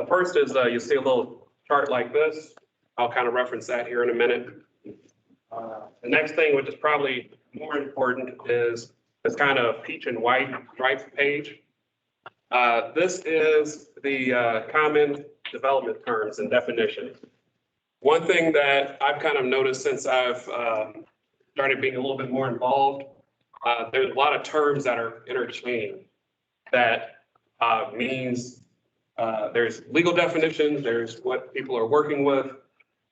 First is you see a little chart like this. I'll kind of reference that here in a minute. The next thing, which is probably more important, is this kind of peach and white striped page. This is the common development terms and definitions. One thing that I've kind of noticed since I've started being a little bit more involved, there's a lot of terms that are interchanged. That means there's legal definitions, there's what people are working with,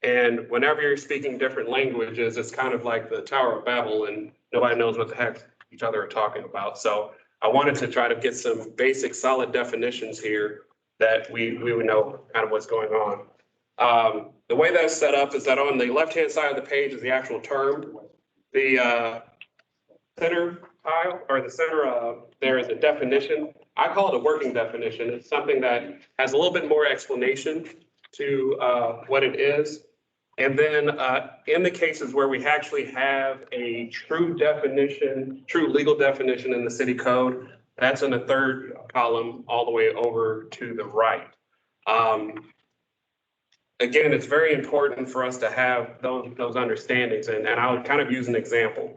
and whenever you're speaking different languages, it's kind of like the Tower of Babel and nobody knows what the heck each other are talking about. So I wanted to try to get some basic solid definitions here that we would know kind of what's going on. The way that's set up is that on the left-hand side of the page is the actual term. The center tile or the center there is a definition. I call it a working definition. It's something that has a little bit more explanation to what it is. And then in the cases where we actually have a true definition, true legal definition in the city code, that's in the third column all the way over to the right. Again, it's very important for us to have those understandings, and I'll kind of use an example.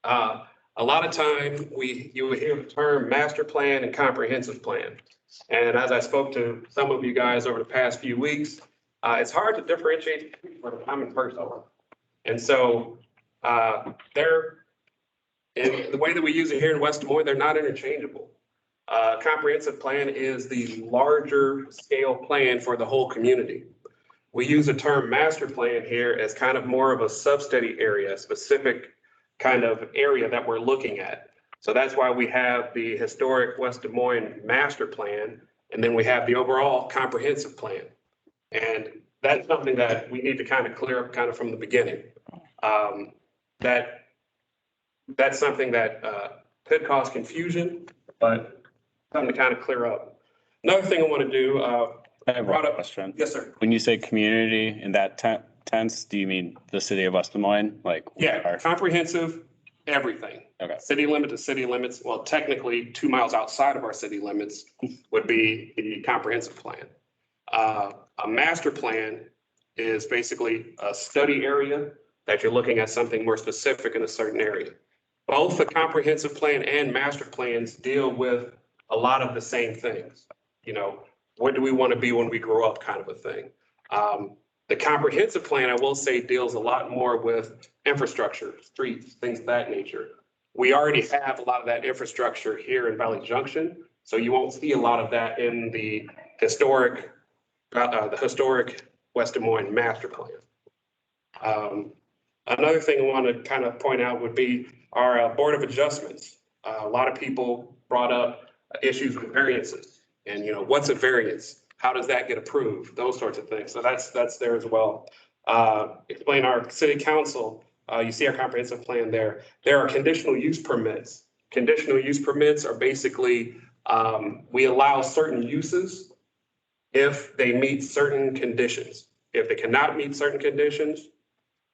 A lot of time you would hear the term master plan and comprehensive plan. And as I spoke to some of you guys over the past few weeks, it's hard to differentiate from a common person. And so the way that we use it here in West Des Moines, they're not interchangeable. Comprehensive plan is the larger scale plan for the whole community. We use the term master plan here as kind of more of a sub-study area, a specific kind of area that we're looking at. So that's why we have the historic West Des Moines master plan, and then we have the overall comprehensive plan. And that's something that we need to kind of clear up kind of from the beginning. That's something that could cause confusion, but something to kind of clear up. Another thing I want to do.
I have a question.
Yes, sir.
When you say community in that tense, do you mean the city of West Des Moines? Like,
yeah, comprehensive, everything.
Okay.
City limit to city limits. Well, technically 2 miles outside of our city limits would be the comprehensive plan. A master plan is basically a study area that you're looking at something more specific in a certain area. Both the comprehensive plan and master plans deal with a lot of the same things. You know, what do we want to be when we grow up kind of a thing. The comprehensive plan, I will say, deals a lot more with infrastructure, streets, things of that nature. We already have a lot of that infrastructure here in Valley Junction, so you won't see a lot of that in the historic West Des Moines master plan. Another thing I want to kind of point out would be our Board of Adjustments. A lot of people brought up issues with variances and, what's a variance? How does that get approved? Those sorts of things. So that's there as well. Explain our city council. You see our comprehensive plan there. There are conditional use permits. Conditional use permits are basically, we allow certain uses if they meet certain conditions. If they cannot meet certain conditions,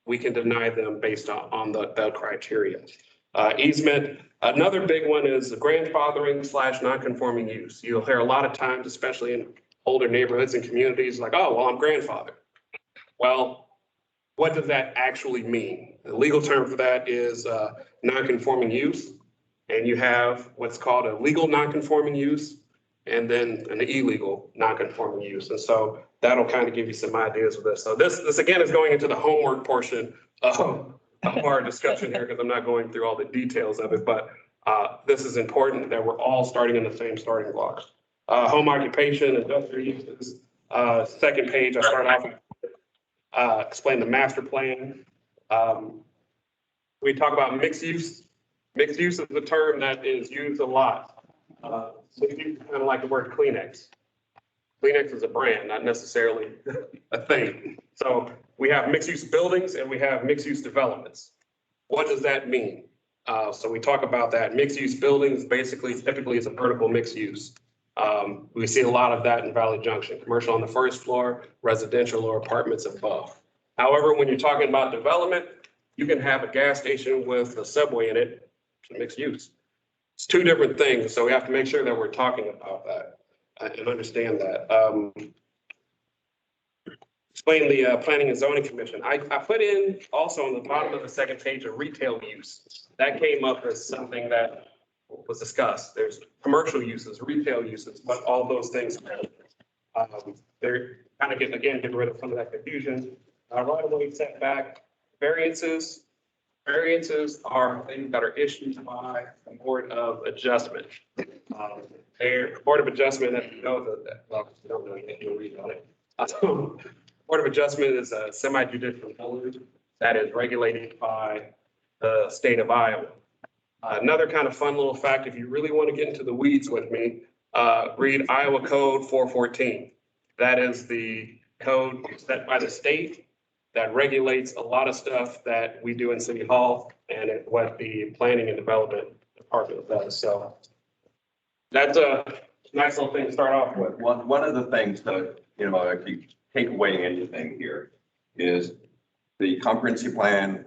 we can deny them based on the criteria. Easement, another big one is grandfathering / non-conforming use. You'll hear a lot of times, especially in older neighborhoods and communities, like, oh, well, I'm grandfathered. Well, what does that actually mean? The legal term for that is non-conforming use. And you have what's called a legal non-conforming use and then an illegal non-conforming use. And so that'll kind of give you some ideas of this. So this again is going into the homework portion of our discussion here, because I'm not going through all the details of it, but this is important that we're all starting in the same starting blocks. Home occupation, industrial uses. Second page, I start off with explain the master plan. We talk about mixed use. Mixed use is a term that is used a lot. Mixed use is kind of like the word Kleenex. Kleenex is a brand, not necessarily a thing. So we have mixed use buildings and we have mixed use developments. What does that mean? So we talk about that. Mixed use buildings basically typically is a vertical mixed use. We see a lot of that in Valley Junction, commercial on the first floor, residential or apartments above. However, when you're talking about development, you can have a gas station with a Subway in it, mixed use. It's two different things, so we have to make sure that we're talking about that and understand that. Explain the Planning and Zoning Commission. I put in also on the bottom of the second page a retail use. That came up as something that was discussed. There's commercial uses, retail uses, but all those things, they're kind of get rid of some of that confusion. Right away setback, variances. Variances are things that are issued by the Board of Adjustment. Their Board of Adjustment, as you know, well, you don't know anything, you'll read on it. Board of Adjustment is a semi-judicial board that is regulated by the state of Iowa. Another kind of fun little fact, if you really want to get into the weeds with me, read Iowa Code 414. That is the code set by the state that regulates a lot of stuff that we do in City Hall and what the Planning and Development Department does. So that's a nice little thing to start off with.
One of the things that, if you take away anything here is the comprehensive plan,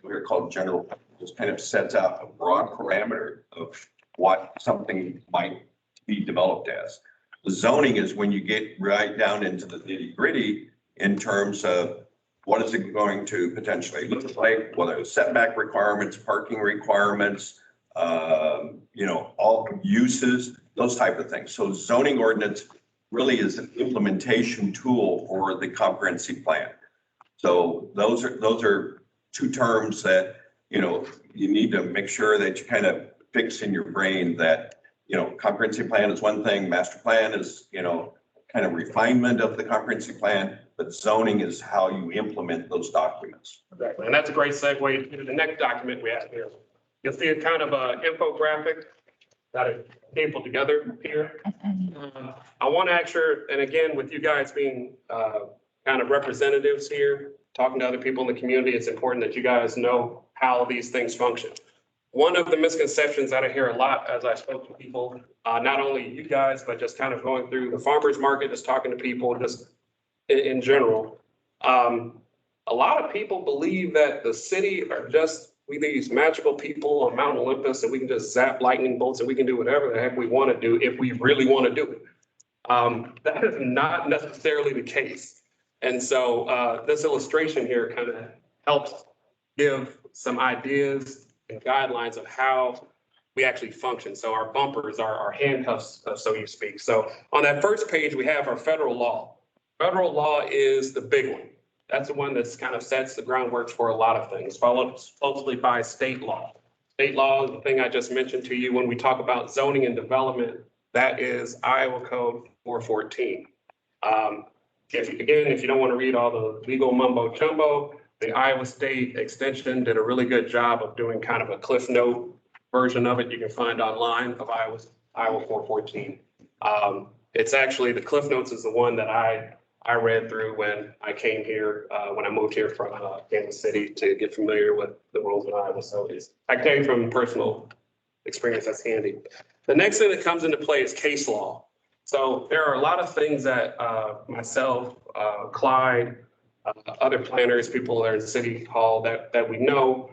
we're called general, just kind of sets out a broad parameter of what something might be developed as. The zoning is when you get right down into the nitty gritty in terms of what is it going to potentially look like, whether it's setback requirements, parking requirements, all uses, those type of things. So zoning ordinance really is an implementation tool for the comprehensive plan. So those are two terms that, you need to make sure that you kind of fix in your brain that, comprehensive plan is one thing, master plan is, kind of refinement of the comprehensive plan, but zoning is how you implement those documents.
Exactly, and that's a great segue to the next document we have here. You'll see a kind of a infographic that is stapled together here. I want to make sure, and again, with you guys being kind of representatives here, talking to other people in the community, it's important that you guys know how these things function. One of the misconceptions that I hear a lot as I spoke to people, not only you guys, but just kind of going through the farmer's market, just talking to people, just in general. A lot of people believe that the city are just these magical people on Mount Olympus and we can just zap lightning bolts and we can do whatever the heck we want to do if we really want to do it. That is not necessarily the case. And so this illustration here kind of helps give some ideas and guidelines of how we actually function. So our bumpers are our handcuffs, so you speak. So on that first page, we have our federal law. Federal law is the big one. That's the one that's kind of sets the groundwork for a lot of things, followed closely by state law. State law is the thing I just mentioned to you when we talk about zoning and development. That is Iowa Code 414. If you don't want to read all the legal mumbo jumbo, the Iowa State Extension did a really good job of doing kind of a Cliff Note version of it. You can find online of Iowa 414. It's actually, the Cliff Notes is the one that I read through when I came here, when I moved here from Kansas City to get familiar with the rules in Iowa. So I came from personal experience. That's handy. The next thing that comes into play is case law. So there are a lot of things that myself, Clyde, other planners, people that are in City Hall that we know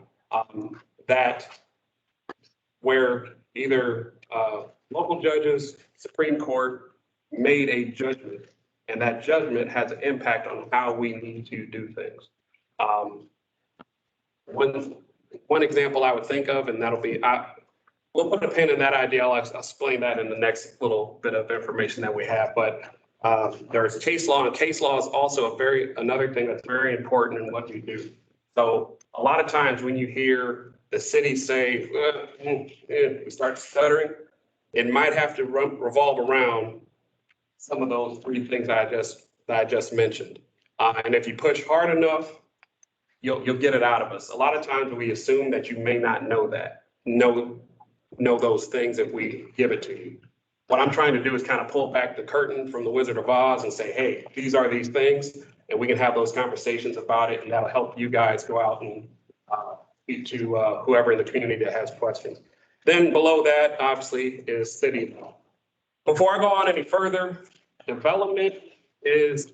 that where either local judges, Supreme Court made a judgment, and that judgment has an impact on how we need to do things. One example I would think of, and that'll be, we'll put a pin in that idea. I'll explain that in the next little bit of information that we have. But there's case law, and case law is also another thing that's very important in what you do. So a lot of times when you hear the city say, we start stuttering, it might have to revolve around some of those three things that I just mentioned. And if you push hard enough, you'll get it out of us. A lot of times we assume that you may not know those things if we give it to you. What I'm trying to do is kind of pull back the curtain from the Wizard of Oz and say, hey, these are these things, and we can have those conversations about it, and that'll help you guys go out and speak to whoever in the community that has questions. Then below that, obviously, is city law. Before I go on any further, development is,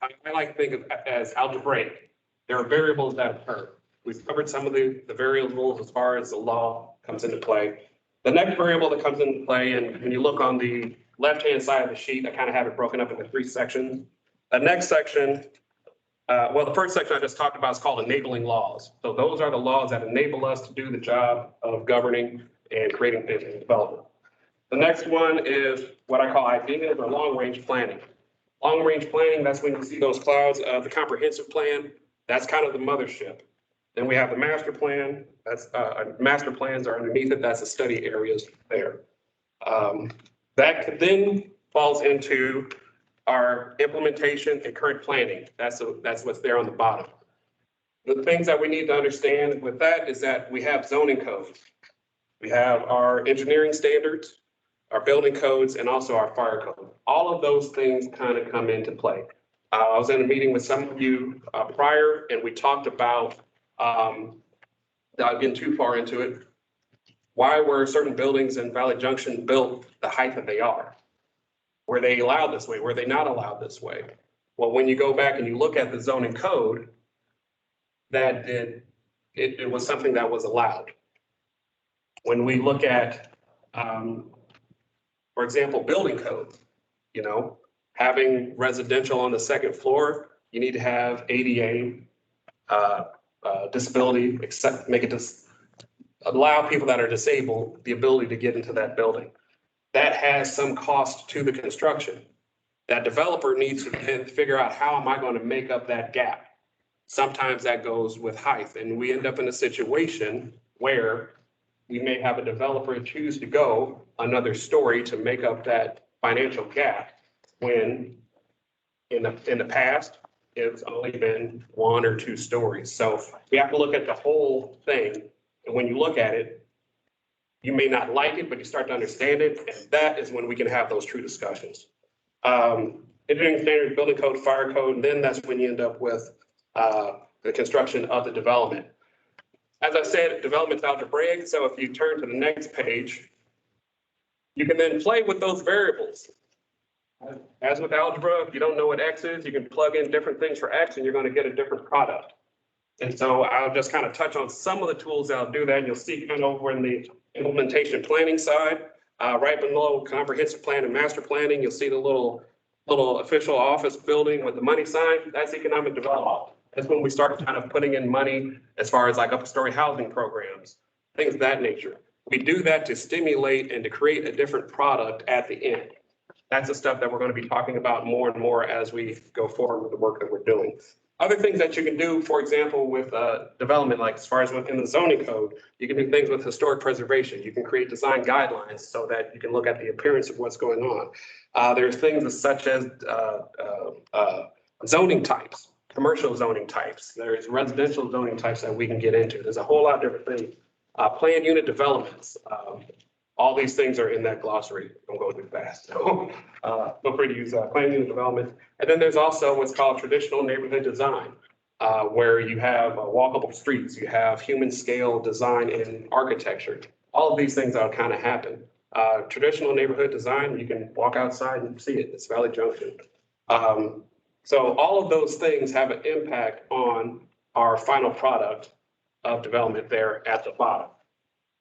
I like to think of as algebraic. There are variables that occur. We've covered some of the variables as far as the law comes into play. The next variable that comes into play, and when you look on the left-hand side of the sheet, I kind of have it broken up into 3 sections. The next section, the first section I just talked about is called enabling laws. So those are the laws that enable us to do the job of governing and creating business development. The next one is what I call ideas or long-range planning. Long-range planning, that's when you see those clouds of the comprehensive plan. That's kind of the mothership. Then we have the master plan. That's master plans are underneath it. That's the study areas there. That then falls into our implementation and current planning. That's what's there on the bottom. The things that we need to understand with that is that we have zoning codes. We have our engineering standards, our building codes, and also our fire code. All of those things kind of come into play. I was in a meeting with some of you prior, and we talked about, without getting too far into it, why were certain buildings in Valley Junction built the height that they are? Were they allowed this way? Were they not allowed this way? Well, when you go back and you look at the zoning code, it was something that was allowed. When we look at, for example, building codes, having residential on the second floor, you need to have ADA, disability, allow people that are disabled the ability to get into that building. That has some cost to the construction. That developer needs to then figure out, how am I going to make up that gap? Sometimes that goes with height, and we end up in a situation where we may have a developer choose to go another story to make up that financial gap, when in the past, it's only been 1 or 2 stories. So we have to look at the whole thing. And when you look at it, you may not like it, but you start to understand it. And that is when we can have those true discussions. Engineering standards, building code, fire code, and then that's when you end up with the construction of the development. As I said, development's algebraic. So if you turn to the next page, you can then play with those variables. As with algebra, if you don't know what X is, you can plug in different things for X and you're going to get a different product. And so I'll just kind of touch on some of the tools that'll do that. And you'll see kind of over in the implementation planning side, right below comprehensive plan and master planning, you'll see the little official office building with the money sign. That's economic development. That's when we start kind of putting in money as far as like upper-story housing programs, things of that nature. We do that to stimulate and to create a different product at the end. That's the stuff that we're going to be talking about more and more as we go forward with the work that we're doing. Other things that you can do, for example, with development, like as far as within the zoning code, you can do things with historic preservation. You can create design guidelines so that you can look at the appearance of what's going on. There's things such as zoning types, commercial zoning types. There's residential zoning types that we can get into. There's a whole lot of different things. Planned unit developments. All these things are in that glossary. I'm going too fast. So feel free to use planned unit development. And then there's also what's called traditional neighborhood design, where you have walkable streets, you have human scale design in architecture. All of these things that kind of happen. Traditional neighborhood design, you can walk outside and see it. It's Valley Junction. So all of those things have an impact on our final product of development there at the bottom.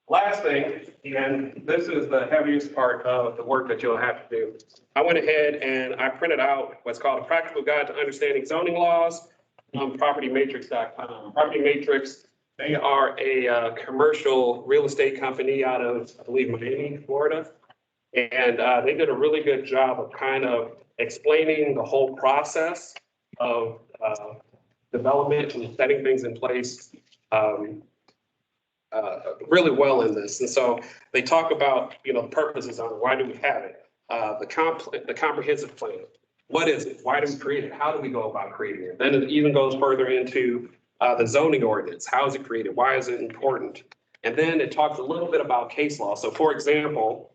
Last thing, and this is the heaviest part of the work that you'll have to do. I went ahead and I printed out what's called a practical guide to understanding zoning laws on propertymatrix.com. Property Matrix, they are a commercial real estate company out of, I believe, Miami, Florida. And they did a really good job of kind of explaining the whole process of development and setting things in place. Really well in this. And so they talk about, you know, the purposes on it. Why do we have it? The comprehensive plan. What is it? Why do we create it? How do we go about creating it? Then it even goes further into the zoning ordinance. How is it created? Why is it important? And then it talks a little bit about case law. So for example,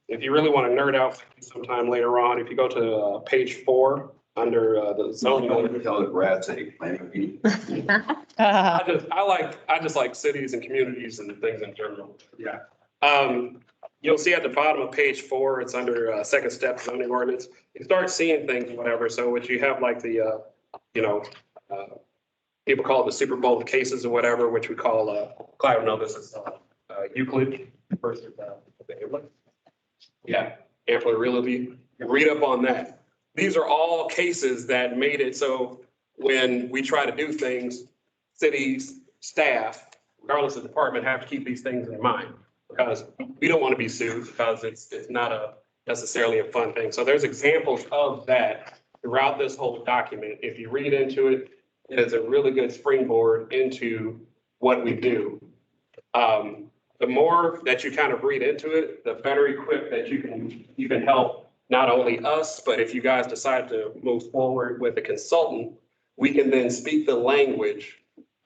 if you really want to nerd out sometime later on, if you go to page 4, under the zoning.
Tell it Brad's a planning meeting.
I just like cities and communities and things in general. Yeah. You'll see at the bottom of page 4, it's under second step zoning ordinance. You start seeing things, whatever. So what you have like the, people call it the Super Bowl of cases or whatever, which we call, Clyde, no, this is Euclid versus the Ampler. Yeah, Ampler Realty. Read up on that. These are all cases that made it so when we try to do things, cities, staff, regardless of department, have to keep these things in mind because we don't want to be sued because it's not necessarily a fun thing. So there's examples of that throughout this whole document. If you read into it, it is a really good springboard into what we do. The more that you kind of read into it, the better equipped that you can help not only us, but if you guys decide to move forward with a consultant, we can then speak the language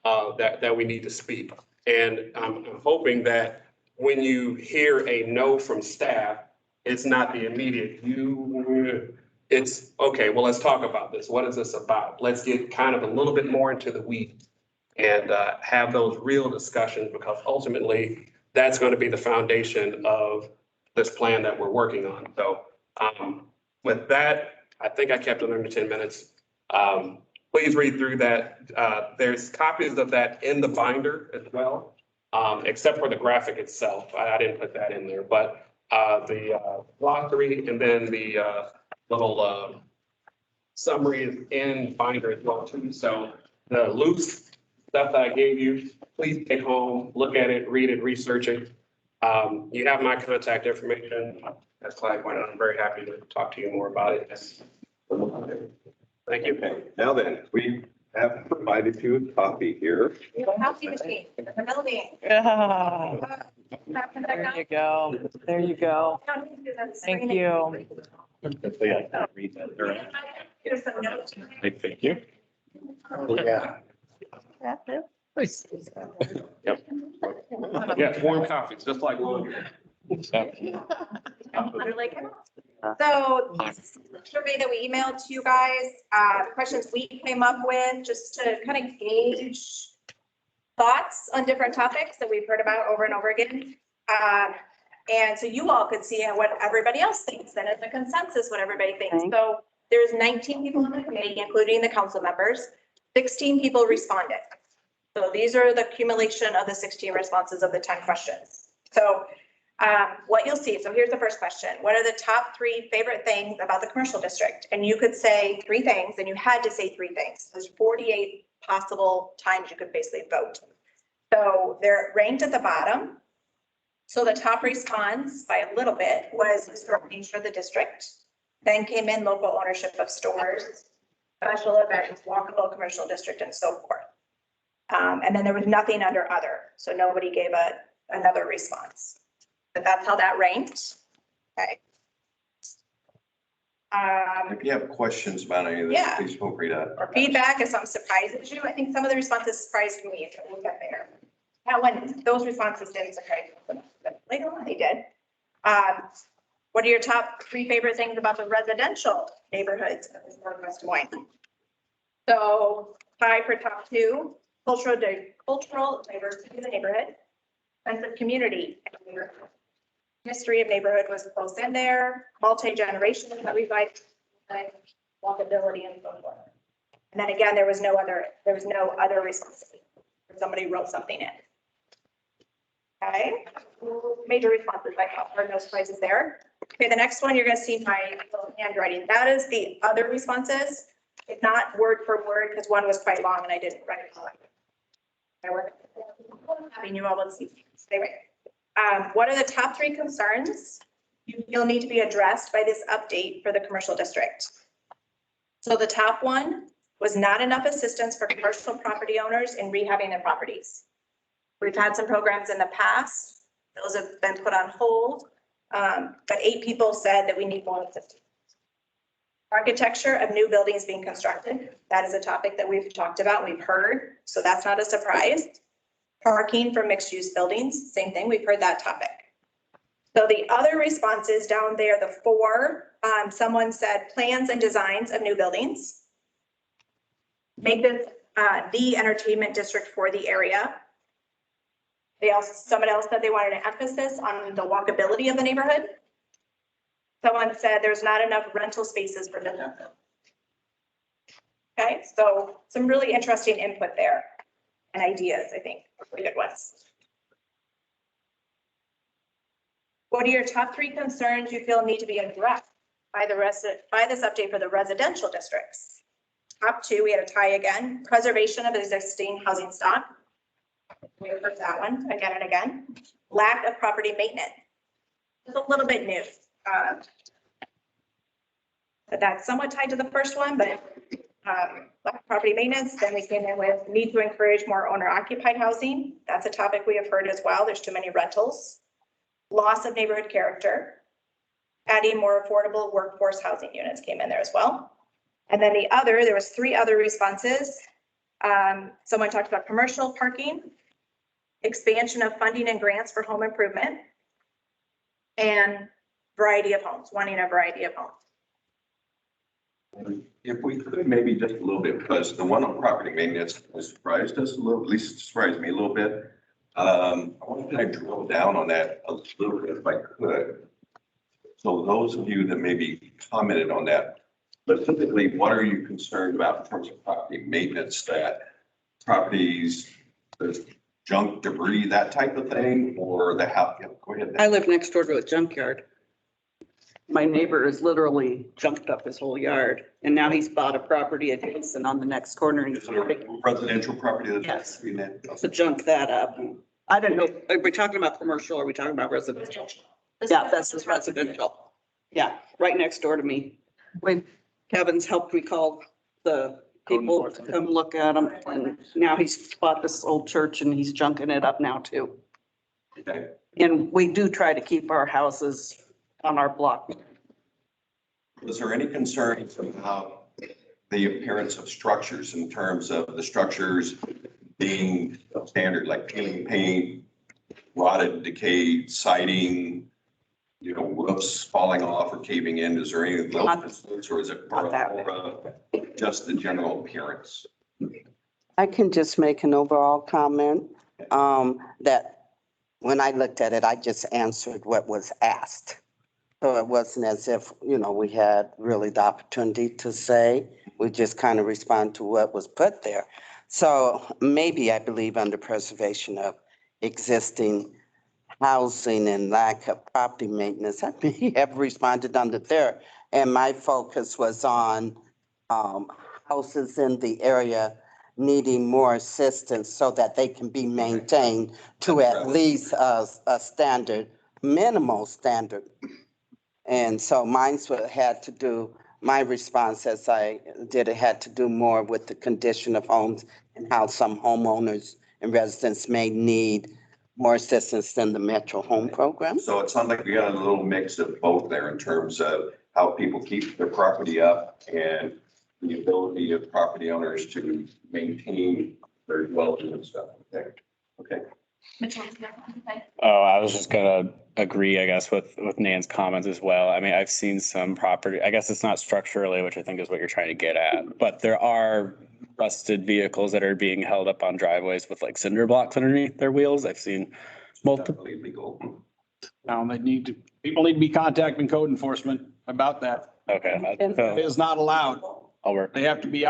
that we need to speak. And I'm hoping that when you hear a no from staff, it's not the immediate it's okay, well, let's talk about this. What is this about? Let's get kind of a little bit more into the weeds and have those real discussions because ultimately that's going to be the foundation of this plan that we're working on. So with that, I think I kept it under 10 minutes. Please read through that. There's copies of that in the binder as well, except for the graphic itself. I didn't put that in there, but the glossary and then the little summary is in binder as well too. So the loose stuff that I gave you, please take home, look at it, read it, research it. You have my contact information. As Clyde pointed out, I'm very happy to talk to you more about it. Thank you.
Okay, now then, we have provided you with coffee here.
You have a coffee machine, a building.
Yeah. There you go. There you go. Thank you.
Here's some notes.
Thank you.
Yeah.
Yep.
Yeah, warm coffee, just like one.
So survey that we emailed to you guys, questions we came up with just to kind of gauge thoughts on different topics that we've heard about over and over again. And so you all could see what everybody else thinks, then it's a consensus what everybody thinks. So there's 19 people on the committee, including the council members. 16 people responded. So these are the accumulation of the 16 responses of the 10 questions. So what you'll see, so here's the first question. What are the top 3 favorite things about the commercial district? And you could say 3 things, and you had to say 3 things. There's 48 possible times you could basically vote. So they're ranked at the bottom. So the top response by a little bit was historic nature of the district. Then came in local ownership of stores, special events, walkable commercial district, and so forth. And then there was nothing under other, so nobody gave another response. But that's how that ranked. Okay.
If you have questions about any of this,
Yeah.
please feel free to.
Or feedback, if something surprises you, I think some of the responses surprised me if you look at there. That one, those responses didn't surprise me, but later on they did. What are your top 3 favorite things about the residential neighborhoods of Northwest Des Moines? So tie for top 2, cultural diversity of the neighborhood, sense of community. History of neighborhood was close in there, multi-generational that we like, walkability and so forth. And then again, there was no other response. Somebody wrote something in. Okay, major responses, I have no surprises there. Okay, the next one, you're gonna see my little handwriting. That is the other responses. It's not word for word because one was quite long and I didn't write it all. Having you all will see. Anyway, what are the top 3 concerns you feel need to be addressed by this update for the commercial district? So the top one was not enough assistance for commercial property owners in rehabbing their properties. We've had some programs in the past. Those have been put on hold. But 8 people said that we need more assistance. Architecture of new buildings being constructed. That is a topic that we've talked about, we've heard, so that's not a surprise. Parking for mixed use buildings, same thing, we've heard that topic. So the other responses down there, the 4, someone said plans and designs of new buildings. Make this the entertainment district for the area. Someone else said they wanted an emphasis on the walkability of the neighborhood. Someone said there's not enough rental spaces for business. Okay, so some really interesting input there and ideas, I think, are pretty good ones. What are your top 3 concerns you feel need to be addressed by this update for the residential districts? Top 2, we had a tie again, preservation of existing housing stock. We heard that one again and again. Lack of property maintenance. It's a little bit new. But that's somewhat tied to the first one, but lack of property maintenance. Then we came in with need to encourage more owner occupied housing. That's a topic we have heard as well. There's too many rentals. Loss of neighborhood character. Adding more affordable workforce housing units came in there as well. And then there was 3 other responses. Someone talked about commercial parking, expansion of funding and grants for home improvement, and variety of homes, wanting a variety of homes.
If we could maybe just a little bit, because the one on property maintenance has surprised us a little, at least surprised me a little bit. I wanted to drill down on that a little bit if I could. So those of you that maybe commented on that, specifically, what are you concerned about in terms of property maintenance, that properties, there's junk, debris, that type of thing, or the house? Go ahead.
I live next door to a junkyard. My neighbor has literally junked up his whole yard, and now he's bought a property adjacent on the next corner. And
Is it a residential property?
Yes.
That's
to junk that up. I don't know, are we talking about commercial or are we talking about residential? Yeah, that's just residential. Yeah, right next door to me. Kevin's helped me call the people to come look at them, and now he's bought this old church and he's junking it up now too.
Okay.
And we do try to keep our houses on our block.
Was there any concerns about the appearance of structures in terms of the structures being standard, like peeling paint, rotted, decayed siding, roofs falling off or caving in? Is there any of those concerns, or is it just the general appearance?
I can just make an overall comment that when I looked at it, I just answered what was asked. So it wasn't as if, we had really the opportunity to say, we just kind of respond to what was put there. So maybe I believe under preservation of existing housing and lack of property maintenance, I may have responded under there. And my focus was on houses in the area needing more assistance so that they can be maintained to at least a standard, minimal standard. And so mine's what had to do, my response as I did, it had to do more with the condition of homes and how some homeowners and residents may need more assistance than the Metro Home Program.
So it sounds like we got a little mix of both there in terms of how people keep their property up and the ability of property owners to maintain their dwelling and stuff. Okay.
Oh, I was just gonna agree, I guess, with Nan's comments as well. I mean, I've seen some property, I guess it's not structurally, which I think is what you're trying to get at, but there are rusted vehicles that are being held up on driveways with like cinder blocks underneath their wheels. I've seen multiple.
Illegal.
Now people need to be contacting code enforcement about that.
Okay.
It is not allowed.
I'll work.
They have to be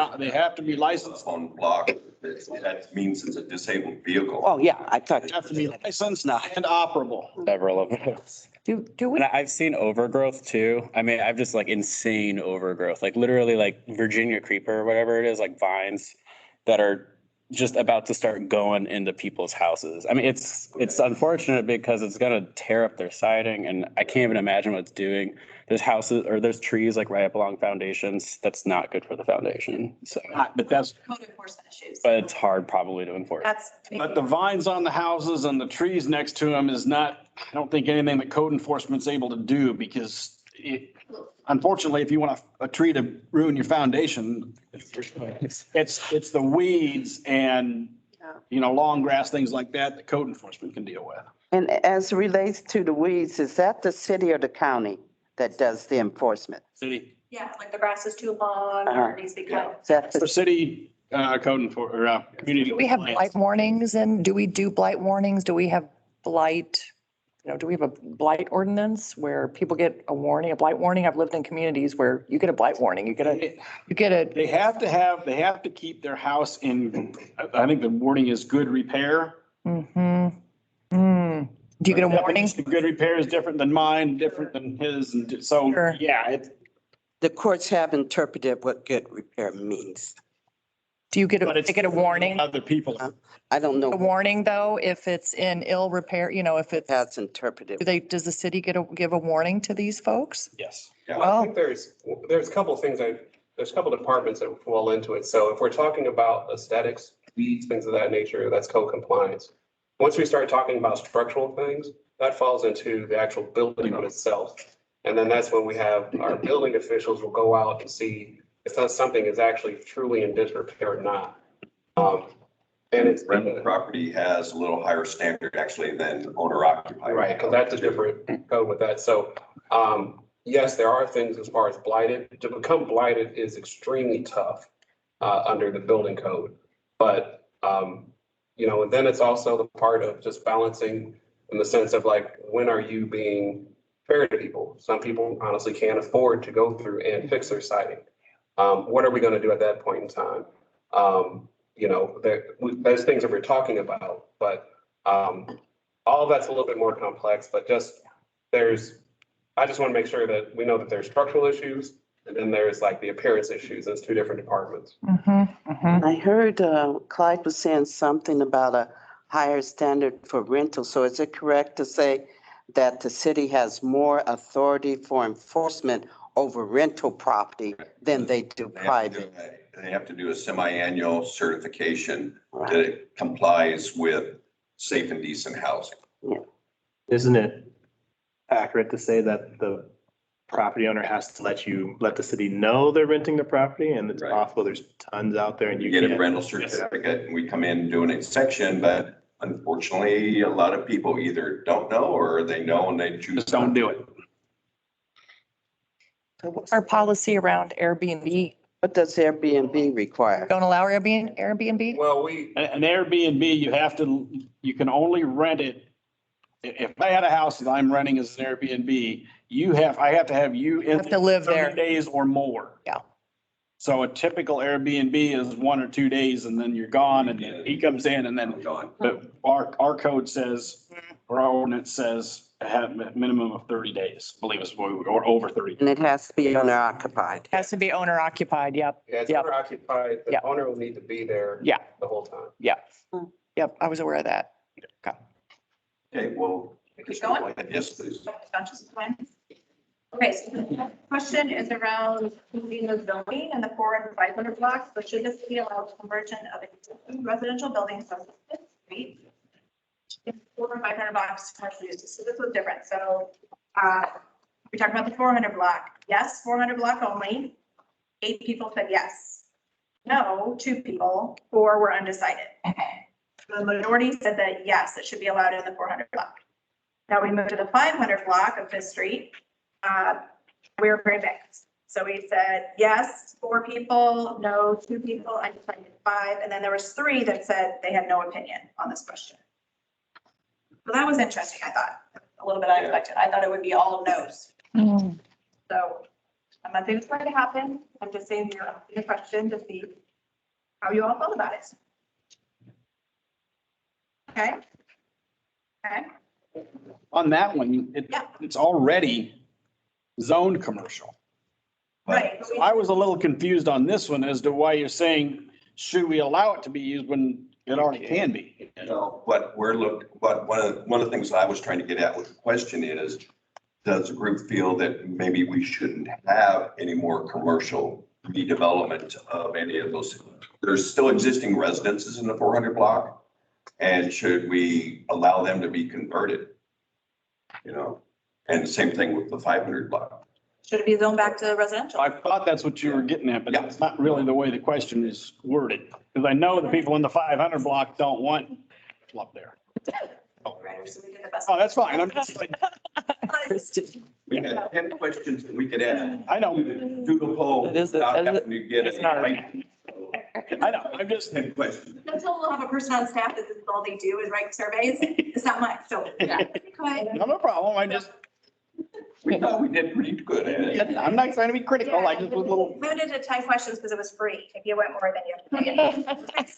licensed.
On block, that means it's a disabled vehicle.
Oh, yeah, I thought.
They have to be licensed and operable.
Several of those.
Do we?
And I've seen overgrowth too. I mean, I've just like insane overgrowth, like literally like Virginia creeper or whatever it is, like vines that are just about to start going into people's houses. I mean, it's unfortunate because it's gonna tear up their siding, and I can't even imagine what it's doing. There's houses or there's trees like right up along foundations. That's not good for the foundation. So,
But that's,
Code enforcement issues.
but it's hard probably to enforce.
but the vines on the houses and the trees next to them is not, I don't think anything that code enforcement's able to do because unfortunately, if you want a tree to ruin your foundation, it's the weeds and, long grass, things like that code enforcement can deal with.
And as it relates to the weeds, is that the city or the county that does the enforcement?
City.
Yeah, like the grass is too long or needs to be cut.
Is that
For city code enforcement or community.
Do we have
compliance.
blight warnings and do we do blight warnings? Do we have blight? Do we have a blight ordinance where people get a warning, a blight warning? I've lived in communities where you get a blight warning, you get a.
They have to keep their house in, I think the wording is good repair.
Do you get a warning?
The good repair is different than mine, different than his. And so,
Sure.
yeah,
the courts have interpreted what good repair means.
Do you get
but it's
they get a warning?
Other people.
I don't know.
A warning though, if it's in ill repair, if it's.
That's interpreted.
Does the city give a warning to these folks?
Yes.
Yeah, I think there's a couple of things there's a couple of departments that fall into it. So if we're talking about aesthetics, weeds, things of that nature, that's code compliance. Once we start talking about structural things, that falls into the actual building itself. And then that's when we have our building officials will go out and see if something is actually truly in disrepair or not. And it's
rental property has a little higher standard actually than owner occupied.
Right, because that's a different code with that. So, yes, there are things as far as blighted. To become blighted is extremely tough under the building code. But, and then it's also the part of just balancing in the sense of like, when are you being fair to people? Some people honestly can't afford to go through and fix their siding. What are we going to do at that point in time? There's things that we're talking about, but all of that's a little bit more complex, but I just want to make sure that we know that there's structural issues and then there's like the appearance issues. It's two different departments.
I heard Clyde was saying something about a higher standard for rental. So is it correct to say that the city has more authority for enforcement over rental property than they do private?
They have to do a semi-annual certification that it complies with safe and decent housing.
Isn't it accurate to say that the property owner has to let the city know they're renting the property, and it's possible there's tons out there and
you get a rental certificate and we come in and do an inspection, but unfortunately, a lot of people either don't know or they know and they choose.
Just don't do it.
So what's our policy around Airbnb?
What does Airbnb require?
Don't allow Airbnb?
Well,
an Airbnb, you can only rent it. If I had a house that I'm renting as an Airbnb, I have to have you in
to live
30
there.
days or more.
Yeah.
So a typical Airbnb is 1 or 2 days and then you're gone and he comes in and then, but our code says, or our ordinance says, to have a minimum of 30 days, I believe it's, or over 30.
And it has to be owner occupied.
Has to be owner occupied, yep.
Yeah, it's
Yep.
owner occupied. The
Yeah.
owner will need to be there
Yeah,
the whole time.
yeah. Yep, I was aware of that.
Okay, well.
Keep going?
Yes, please.
Okay, so the next question is around moving the zoning and the 400 and 500 blocks. So should this be allowed conversion of existing residential buildings from the street? 400 and 500 blocks commercial uses. So this was different. So we talked about the 400 block. Yes, 400 block only. 8 people said yes. No, 2 people, 4 were undecided. The majority said that yes, it should be allowed in the 400 block. Now we move to the 500 block of Fifth Street. We were very mixed. So we said yes, 4 people, no, 2 people, undecided 5, and then there was 3 that said they had no opinion on this question. So that was interesting, I thought, a little bit unexpected. I thought it would be all no's. So I'm not saying it's going to happen. I'm just saying you're asking a question to see how you all feel about it. Okay. Okay.
On that one, it's already zoned commercial.
Right.
So I was a little confused on this one as to why you're saying, should we allow it to be used when it already can be?
You know, but one of the things that I was trying to get at with the question is, does the group feel that maybe we shouldn't have any more commercial redevelopment of any of those? There's still existing residences in the 400 block. And should we allow them to be converted? You know, and the same thing with the 500 block.
Should it be zoned back to residential?
I thought that's what you were getting at, but that's not really the way the question is worded. Because I know the people in the 500 block don't want up there.
So we did the best.
Oh, that's fine. I'm just like,
We had 10 questions that we could add.
I know.
Do the poll. Without having to get it.
I know, I'm just.
10 questions.
Until we'll have a person on staff that this is all they do is write surveys. It's not much, so. Yeah.
No problem. I just.
We thought we did pretty good at it.
I'm not trying to be critical. I just was a little.
Limited to 10 questions because it was free. If you went more, then you have to pay.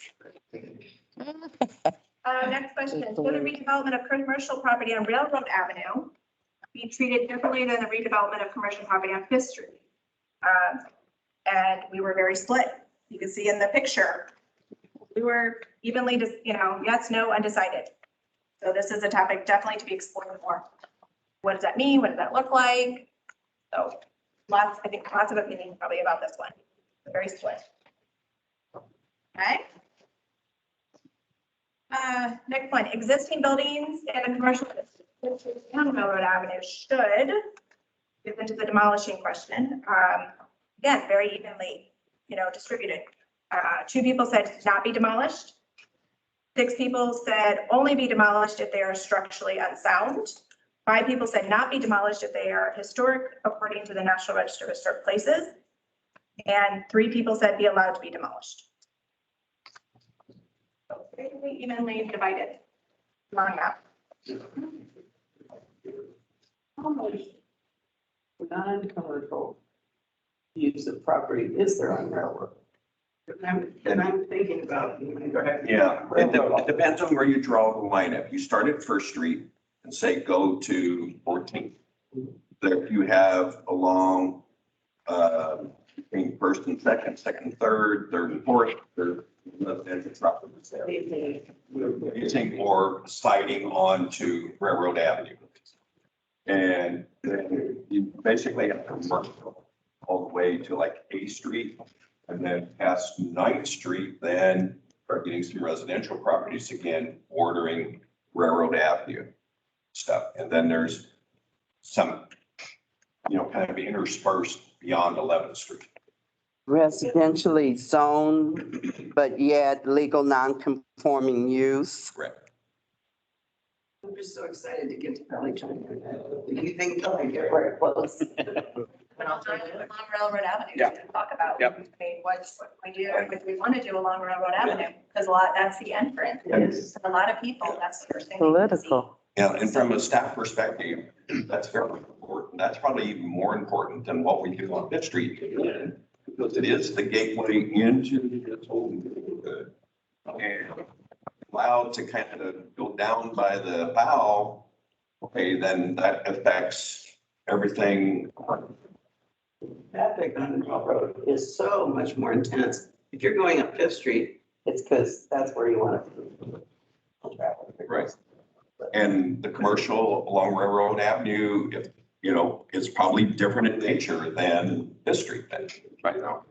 Next question, should the redevelopment of commercial property on Railroad Avenue be treated differently than the redevelopment of commercial property on Fifth Street? And we were very split. You can see in the picture, we were evenly, yes, no, undecided. So this is a topic definitely to be explored more. What does that mean? What does that look like? So I think lots of opinions probably about this one. Very split. Okay. Next one, existing buildings and a commercial on Railroad Avenue should get into the demolishing question. Again, very evenly, distributed. 2 people said not be demolished. 6 people said only be demolished if they are structurally unsound. 5 people said not be demolished if they are historic according to the National Register of Historic Places. And 3 people said be allowed to be demolished. So very evenly divided among that.
How much non-commercial use of property is there on railroad? And I'm thinking about. Go ahead.
Yeah, it depends on where you draw the line. If you start at First Street and say go to 14th, there you have along between first and second, second and third, third and fourth, there's residential properties there. Using or siding onto Railroad Avenue. And then you basically have commercial all the way to like A Street. And then past 9th Street, then start getting some residential properties again, bordering Railroad Avenue stuff. And then there's some, kind of interspersed beyond 11th Street.
Residentially zoned, but yet legal non-conforming use.
Correct.
I'm just so excited to get to Valley Junction. You think, oh, I get very close.
But I'll tell you, along Railroad Avenue,
Yeah.
to talk about.
Yep.
I mean, what we do, if we want to do along Railroad Avenue, because that's the entrance. And a lot of people, that's the first thing.
Political.
Yeah, and from a staff perspective, that's very important. That's probably even more important than what we do on Fifth Street. Because it is the gateway into this whole neighborhood. And allowed to kind of go down by the bow okay, then that affects everything.
Traffic on Railroad is so much more intense. If you're going up Fifth Street, it's because that's where you want to travel.
Right. And the commercial along Railroad Avenue, if, you know, is probably different in nature than Fifth Street, then, right now.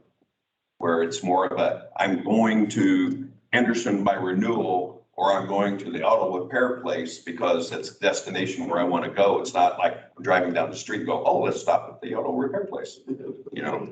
Where it's more of a, I'm going to Henderson by renewal, or I'm going to the auto repair place because it's a destination where I want to go. It's not like I'm driving down the street and go, oh, let's stop at the auto repair place, you know?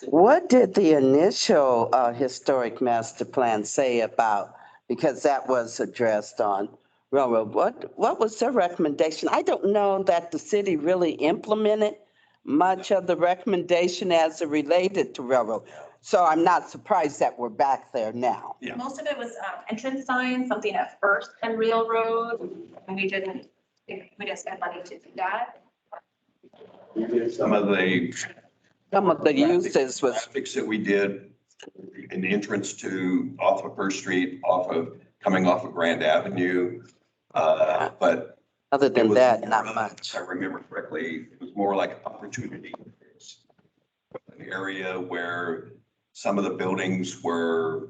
What did the initial historic master plan say about, because that was addressed on Railroad, what was their recommendation? I don't know that the city really implemented much of the recommendation as it related to Railroad. So I'm not surprised that we're back there now.
Yeah.
Most of it was entrance signs, something at First and Railroad, and we didn't spend money to do that.
Some of the
uses was
graphics that we did in the entrance to off of First Street, coming off of Grand Avenue. But
other than that, not much.
If I remember correctly, it was more like opportunity. An area where some of the buildings were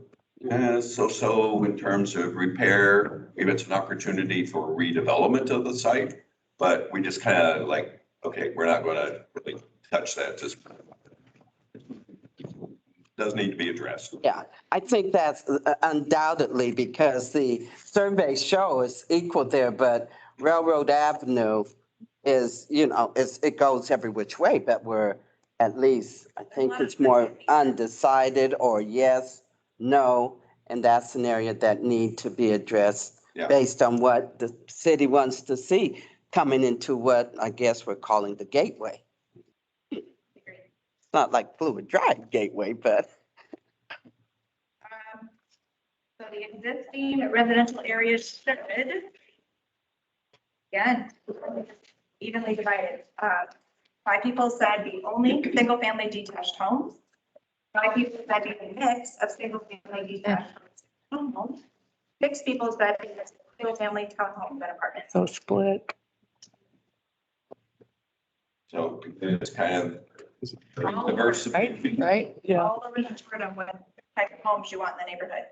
so-so in terms of repair. Maybe it's an opportunity for redevelopment of the site, but we just kind of like, okay, we're not going to really touch that. Just does need to be addressed.
Yeah, I think that's undoubtedly because the surveys show it's equal there, but Railroad Avenue is, you know, it goes every which way, but we're at least, I think it's more undecided or yes, no, and that's an area that need to be addressed based on what the city wants to see coming into what I guess we're calling the gateway. It's not like Fluid Drive Gateway, but.
So the existing residential areas should, again, evenly divided. 5 people said the only single-family detached homes. 5 people said a mix of single-family detached homes. 6 people said single-family townhomes and apartments.
So split.
So it's kind of diversity.
Right, yeah.
All over the board on what type of homes you want in the neighborhood.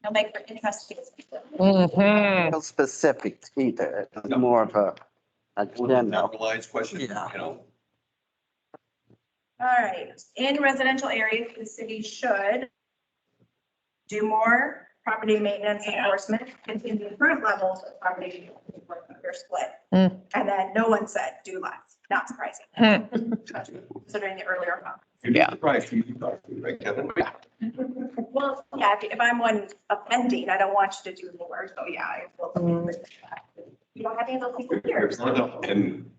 It'll make for interesting.
No specific either, it's more of a general.
Generalized question, you know.
All right, in residential areas, the city should do more property maintenance enforcement, continue to improve levels of property enforcement or split. And then no one said do less, not surprising. Considering the earlier comment.
Yeah. Right, right, Kevin?
Well, yeah, if I'm one offending, I don't want you to do more, so yeah, I will. You don't have any of those people here.
And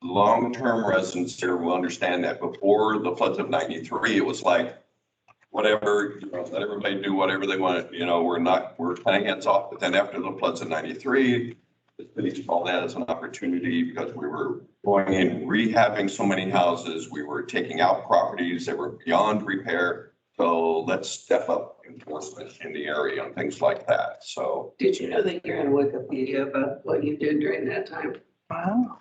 long-term residents here will understand that before the floods of 93, it was like, whatever, you know, let everybody do whatever they want, you know, we're kind of hands off. But then after the floods of 93, the city saw that as an opportunity because we were going in rehabbing so many houses. We were taking out properties that were beyond repair. So let's step up enforcement in the area and things like that. So.
Did you know that you're in Wikipedia about what you did during that time?
Wow.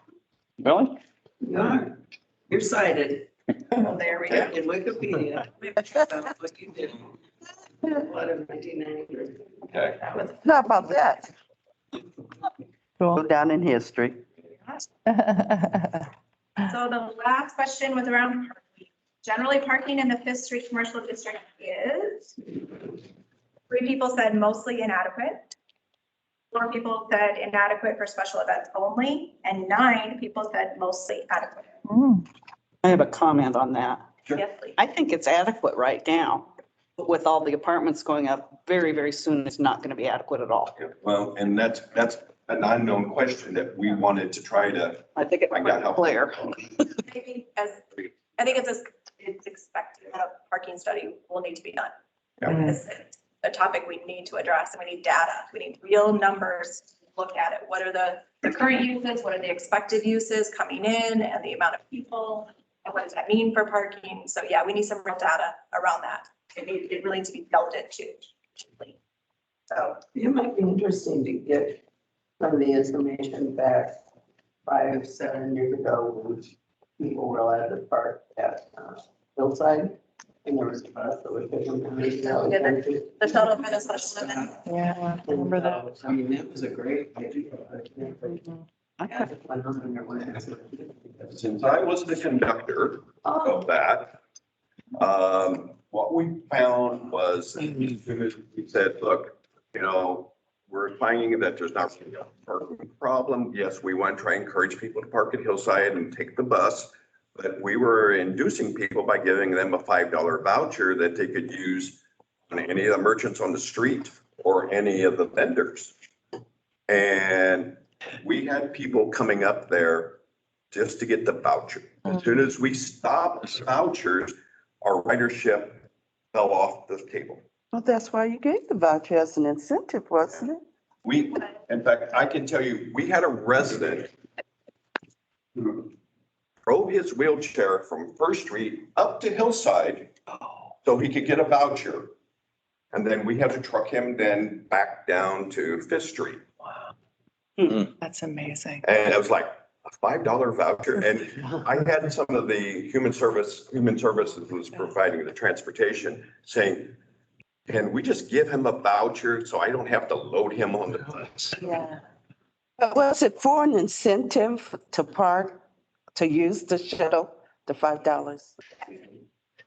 Really?
No, you're cited.
Well, there we go.
In Wikipedia. About what you did. What in 1993.
Okay.
How about that? Go down in history.
So the last question was around parking. Generally, parking in the Fifth Street Commercial District is, 3 people said mostly inadequate. 4 people said inadequate for special events only, and 9 people said mostly adequate.
I have a comment on that.
Yes, please.
I think it's adequate right now. But with all the apartments going up very, very soon, it's not going to be adequate at all.
Well, and that's an unknown question that we wanted to try to.
I think it might be clear.
I think it's expected that a parking study will need to be done. It's a topic we need to address, and we need data. We need real numbers to look at it. What are the current uses? What are the expected uses coming in and the amount of people? And what does that mean for parking? So yeah, we need some real data around that. It really needs to be delved into.
So it might be interesting to get some of the information back 5, 7 years ago when people were allowed to park at Hillside. And there was a bus that was different.
The shuttle for the special event.
Yeah, I remember that.
I mean, that was a great idea. I had fun on there when I was.
Since I was the conductor of that, what we found was, we said, look, you know, we're finding that there's not really a parking problem. Yes, we want to try and encourage people to park at Hillside and take the bus. But we were inducing people by giving them a $5 voucher that they could use on any of the merchants on the street or any of the vendors. And we had people coming up there just to get the voucher. As soon as we stopped the vouchers, our ridership fell off the table.
Well, that's why you gave the voucher as an incentive, wasn't it?
We, in fact, I can tell you, we had a resident who drove his wheelchair from First Street up to Hillside so he could get a voucher. And then we had to truck him then back down to Fifth Street.
That's amazing.
And it was like a $5 voucher. And I had some of the human services was providing the transportation saying, can we just give him a voucher so I don't have to load him on the bus?
Yeah. But was it for an incentive to park, to use the shuttle, the $5?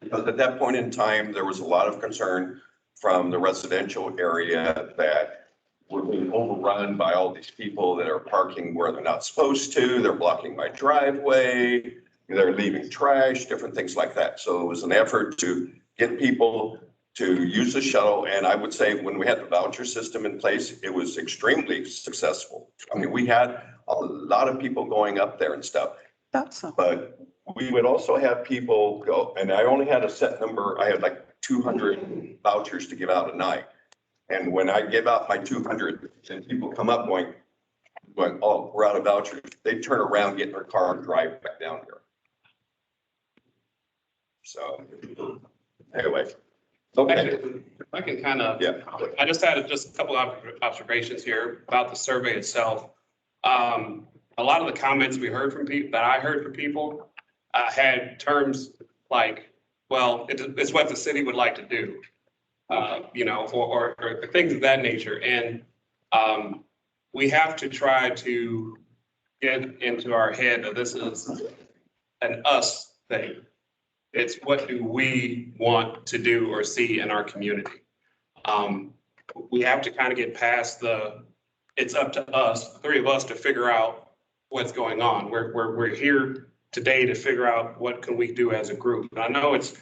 Because at that point in time, there was a lot of concern from the residential area that we're being overrun by all these people that are parking where they're not supposed to. They're blocking my driveway. They're leaving trash, different things like that. So it was an effort to get people to use the shuttle. And I would say when we had the voucher system in place, it was extremely successful. I mean, we had a lot of people going up there and stuff. But we would also have people go, and I only had a set number. I had like 200 vouchers to give out a night. And when I give out my 200, and people come up going, oh, we're out of vouchers, they turn around, get in their car and drive back down here. So anyway. Okay.
If I can kind of,
yeah.
I just had just a couple of observations here about the survey itself. A lot of the comments we heard from people, that I heard from people, had terms like, well, it's what the city would like to do, you know, or things of that nature. And we have to try to get into our head that this is an us thing. It's what do we want to do or see in our community. We have to kind of get past it's up to us, the three of us, to figure out what's going on. We're here today to figure out what can we do as a group. And I know it's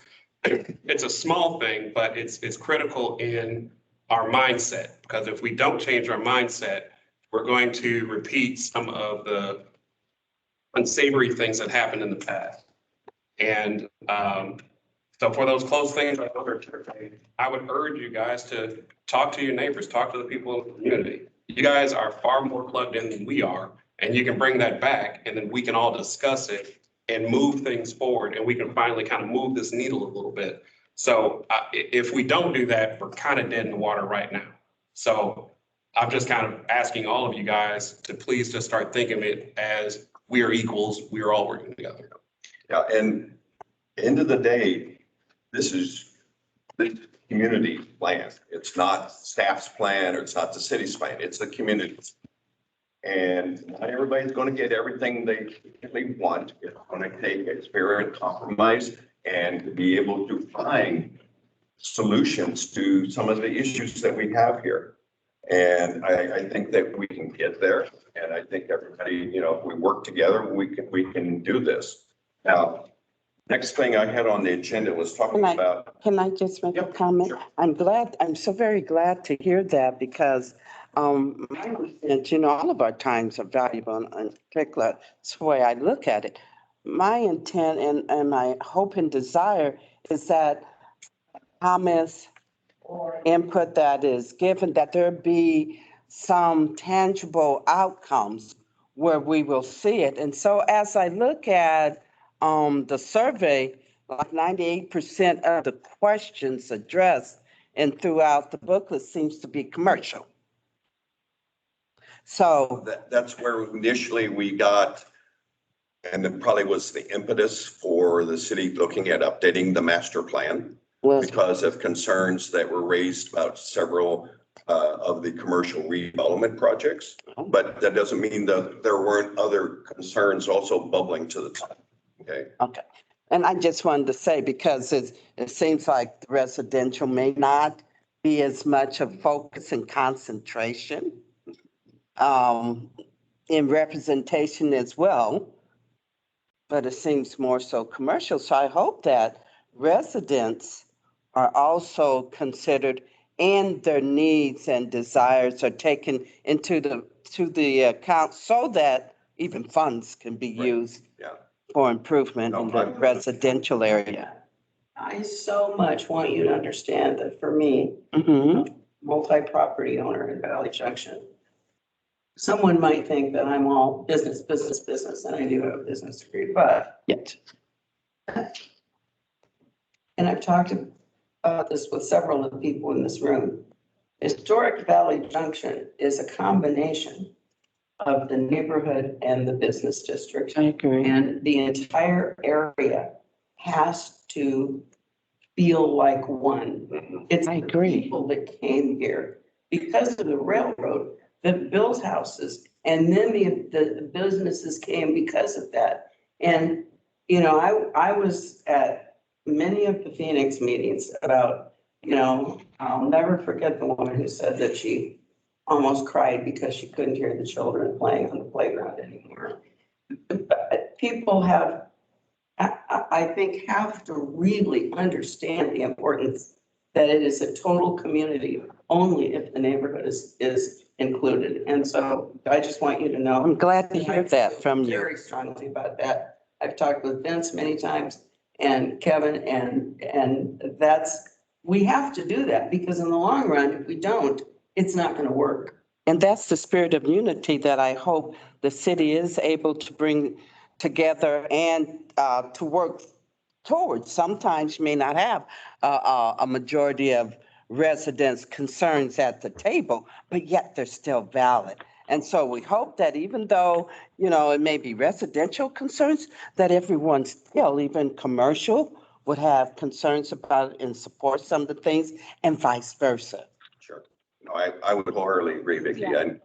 a small thing, but it's critical in our mindset, because if we don't change our mindset, we're going to repeat some of the unsavory things that happened in the past. And so for those close things, I would urge you guys to talk to your neighbors, talk to the people in the community. You guys are far more plugged in than we are, and you can bring that back, and then we can all discuss it and move things forward, and we can finally kind of move this needle a little bit. So if we don't do that, we're kind of dead in the water right now. So I'm just kind of asking all of you guys to please just start thinking of it as we are equals, we are all working together.
Yeah, and end of the day, this is the community plan. It's not staff's plan, or it's not the city's plan. It's the community's. And not everybody's going to get everything they want. It's going to take a spirit of compromise and to be able to find solutions to some of the issues that we have here. And I think that we can get there. And I think everybody, you know, if we work together, we can do this. Now, next thing I had on the agenda was talking about.
Can I just make a comment? Sure. I'm so very glad to hear that, because and, you know, all of our times are valuable, in particular, that's the way I look at it. My intent and my hope and desire is that comments or input that is given, that there be some tangible outcomes where we will see it. And so as I look at the survey, like 98% of the questions addressed and throughout the booklet seems to be commercial. So
That's where initially we got, and it probably was the impetus for the city looking at updating the master plan because of concerns that were raised about several of the commercial redevelopment projects. But that doesn't mean that there weren't other concerns also bubbling to the top. Okay.
Okay. And I just wanted to say, because it seems like the residential may not be as much of focus and concentration in representation as well, but it seems more so commercial. So I hope that residents are also considered and their needs and desires are taken into the account so that even funds can be used for improvement in the residential area.
I so much want you to understand that for me, multi-property owner in Valley Junction, someone might think that I'm all business, and I do have a business degree, but and I've talked about this with several of the people in this room. Historic Valley Junction is a combination of the neighborhood and the business district.
I agree.
And the entire area has to feel like one. It's the people that came here because of the railroad that built houses, and then the businesses came because of that. And, you know, I was at many of the Phoenix meetings about, you know, I'll never forget the woman who said that she almost cried because she couldn't hear the children playing on the playground anymore. But people have, I think, have to really understand the importance that it is a total community only if the neighborhood is included. And so I just want you to know.
I'm glad to hear that from you.
Very strongly about that. I've talked with Vince many times and Kevin, and that's, we have to do that because in the long run, if we don't, it's not going to work.
And that's the spirit of unity that I hope the city is able to bring together and to work towards. Sometimes you may not have a majority of residents' concerns at the table, but yet they're still valid. And so we hope that even though, you know, it may be residential concerns, that everyone still, even commercial, would have concerns about and support some of the things and vice versa.
Sure. No, I would wholeheartedly agree, Vicki.
Yeah.
And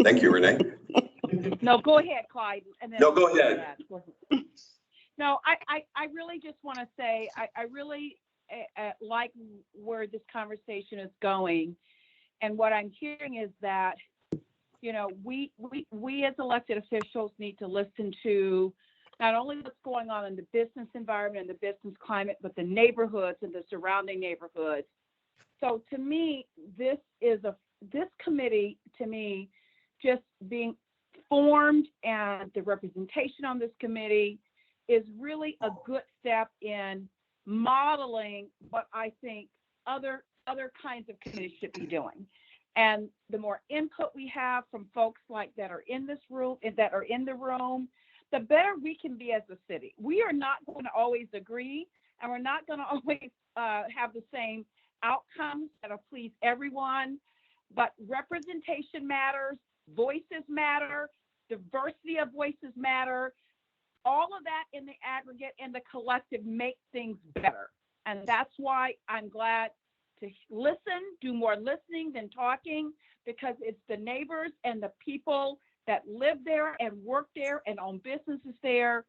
thank you, Renee.
No, go ahead, Clyde. And then
No, go ahead.
No, I really just want to say, I really like where this conversation is going. And what I'm hearing is that, you know, we as elected officials need to listen to not only what's going on in the business environment and the business climate, but the neighborhoods and the surrounding neighborhoods. So to me, this committee, to me, just being formed and the representation on this committee is really a good step in modeling what I think other kinds of committees should be doing. And the more input we have from folks like that are in this room, that are in the room, the better we can be as a city. We are not going to always agree, and we're not going to always have the same outcomes that'll please everyone, but representation matters, voices matter, diversity of voices matter. All of that in the aggregate and the collective make things better. And that's why I'm glad to listen, do more listening than talking, because it's the neighbors and the people that live there and work there and own businesses there,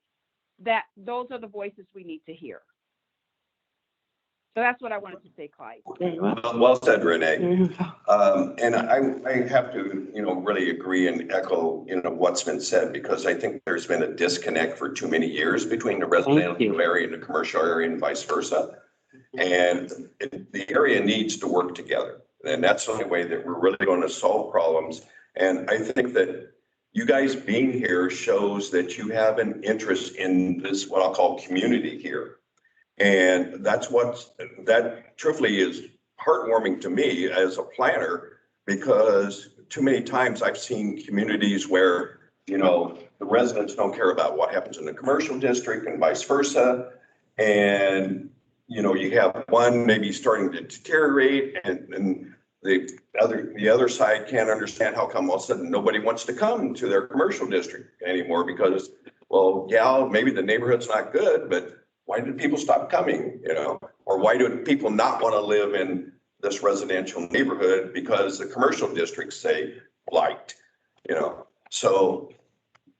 that those are the voices we need to hear. So that's what I wanted to say, Clyde.
Well said, Renee. And I have to, you know, really agree and echo, you know, what's been said, because I think there's been a disconnect for too many years between the residential area and the commercial area and vice versa. And the area needs to work together. And that's the only way that we're really going to solve problems. And I think that you guys being here shows that you have an interest in this, what I'll call community here. And that truthfully is heartwarming to me as a planner, because too many times I've seen communities where, you know, the residents don't care about what happens in the commercial district and vice versa. And you have one maybe starting to deteriorate and the other side can't understand how come all of a sudden nobody wants to come to their commercial district anymore because, well, yeah, maybe the neighborhood's not good, but why did people stop coming, Or why do people not want to live in this residential neighborhood because the commercial districts say blight, So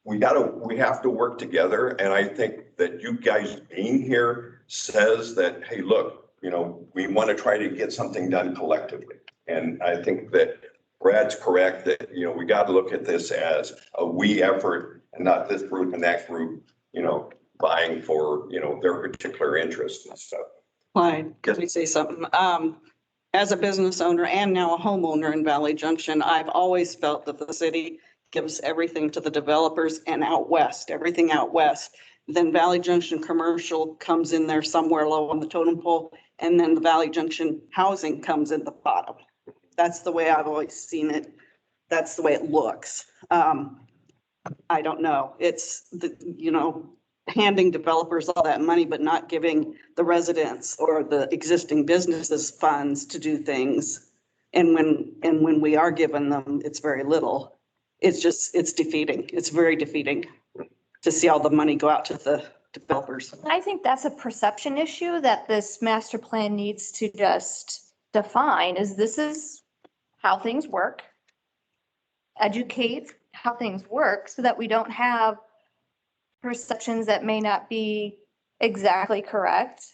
we have to work together. And I think that you guys being here says that, hey, look, we want to try to get something done collectively. And I think that Brad's correct that, we got to look at this as a we effort and not this group and that group, vying for, their particular interests and stuff.
Clyde, let me say something. As a business owner and now a homeowner in Valley Junction, I've always felt that the city gives everything to the developers and out west, everything out west. Then Valley Junction commercial comes in there somewhere low on the totem pole, and then the Valley Junction housing comes in the bottom. That's the way I've always seen it. That's the way it looks. I don't know. It's handing developers all that money, but not giving the residents or the existing businesses funds to do things. And when we are giving them, it's very little. It's defeating. It's very defeating to see all the money go out to the developers.
I think that's a perception issue that this master plan needs to just define, this is how things work. Educate how things work so that we don't have perceptions that may not be exactly correct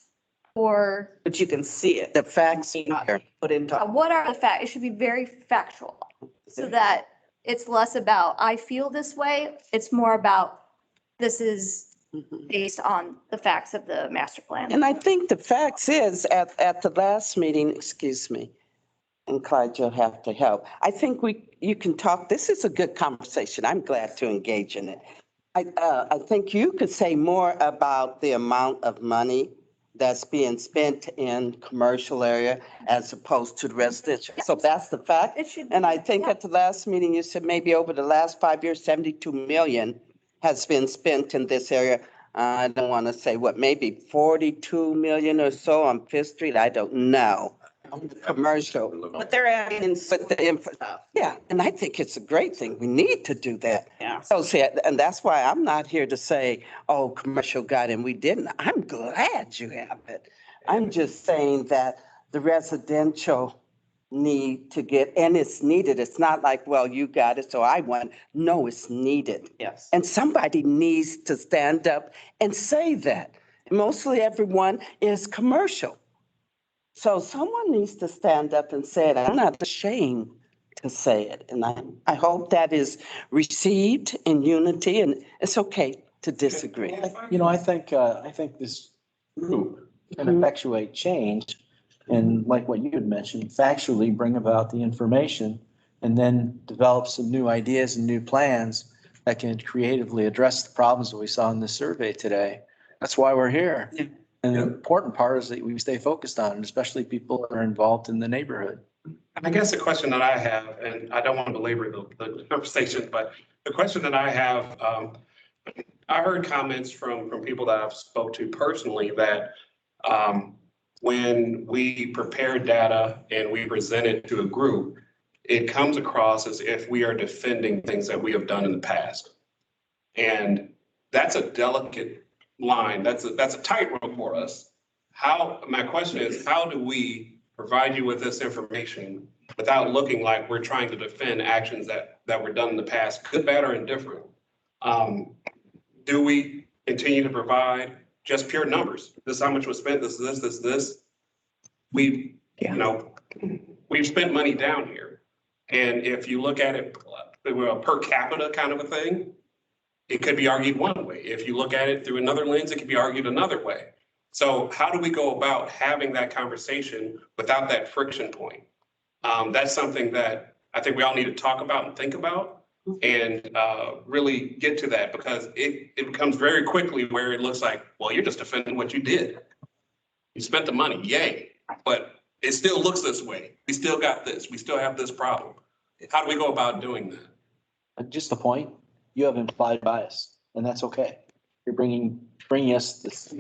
or.
But you can see it. The facts are put into.
What are the facts? It should be very factual so that it's less about, I feel this way. It's more about, this is based on the facts of the master plan.
And I think the facts is at the last meeting, excuse me, and Clyde, you'll have to help. I think you can talk. This is a good conversation. I'm glad to engage in it. I think you could say more about the amount of money that's being spent in commercial area as opposed to the residential. So that's the fact. And I think at the last meeting, you said maybe over the last 5 years, 72 million has been spent in this area. I don't want to say what, maybe 42 million or so on Fifth Street. I don't know. Commercial.
But they're adding in
With the info, yeah, and I think it's a great thing. We need to do that.
Yeah.
So see, and that's why I'm not here to say, oh, commercial got it and we didn't. I'm glad you have it. I'm just saying that the residential need to get, and it's needed. It's not like, well, you got it, so I won. No, it's needed.
Yes.
And somebody needs to stand up and say that. Mostly everyone is commercial. So someone needs to stand up and say it. I'm not ashamed to say it. And I hope that is received in unity, and it's okay to disagree.
I think this group can effectuate change and, like what you had mentioned, factually bring about the information and then develop some new ideas and new plans that can creatively address the problems that we saw in this survey today. That's why we're here. Yeah. And the important part is that we stay focused on it, especially people that are involved in the neighborhood.
I guess the question that I have, and I don't want to belabor the conversation, but the question that I have, I heard comments from people that I've spoke to personally that when we prepare data and we present it to a group, it comes across as if we are defending things that we have done in the past. And that's a delicate line. That's a tightrope for us. My question is, how do we provide you with this information without looking like we're trying to defend actions that were done in the past, good, bad, or indifferent? Do we continue to provide just pure numbers? This is how much was spent, this, this. We've spent money down here. And if you look at it per capita kind of a thing, it could be argued one way. If you look at it through another lens, it could be argued another way. So how do we go about having that conversation without that friction point? That's something that I think we all need to talk about and think about and really get to that, because it becomes very quickly where it looks like, well, you're just defending what you did. You spent the money, yay, but it still looks this way. We still got this. We still have this problem. How do we go about doing that?
Just the point. You have implied bias, and that's okay. You're bringing us this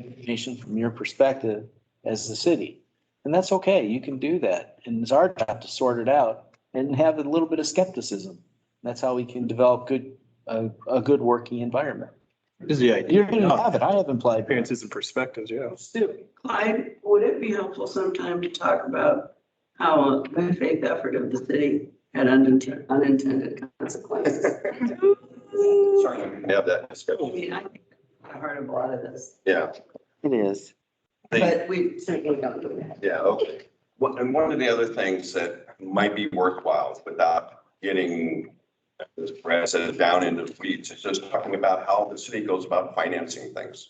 information from your perspective as the city. And that's okay. You can do that. And it's our job to sort it out and have a little bit of skepticism. That's how we can develop a good working environment.
Is the idea.
You're going to have it. I have implied.
Appearances and perspectives, yeah.
Clyde, would it be helpful sometime to talk about how a good faith effort of the city had unintended consequences?
Sorry, we can have that
I
discussion.
mean, I think I've heard of a lot of this,
Yeah.
It is.
but we certainly don't do that.
Yeah, okay. And one of the other things that might be worthwhile without getting, as Brad said, down into the weeds, is just talking about how the city goes about financing things.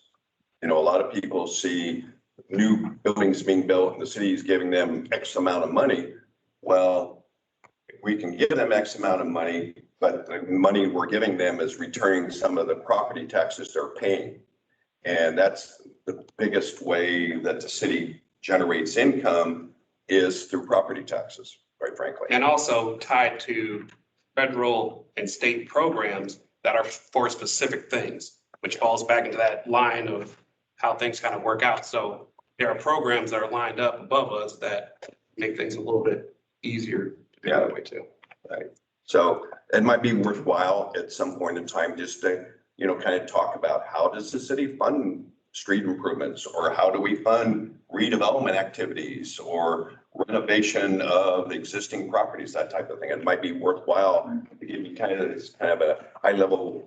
You know, a lot of people see new buildings being built and the city is giving them X amount of money. Well, we can give them X amount of money, but the money we're giving them is returning some of the property taxes they're paying. And that's the biggest way that the city generates income is through property taxes, quite frankly.
And also tied to federal and state programs that are for specific things, which falls back into that line of how things kind of work out. So there are programs that are lined up above us that make things a little bit easier to do that way too.
Right. So it might be worthwhile at some point in time just to, you know, kind of talk about how does the city fund street improvements, or how do we fund redevelopment activities or renovation of existing properties, that type of thing. It might be worthwhile to give you kind of a high level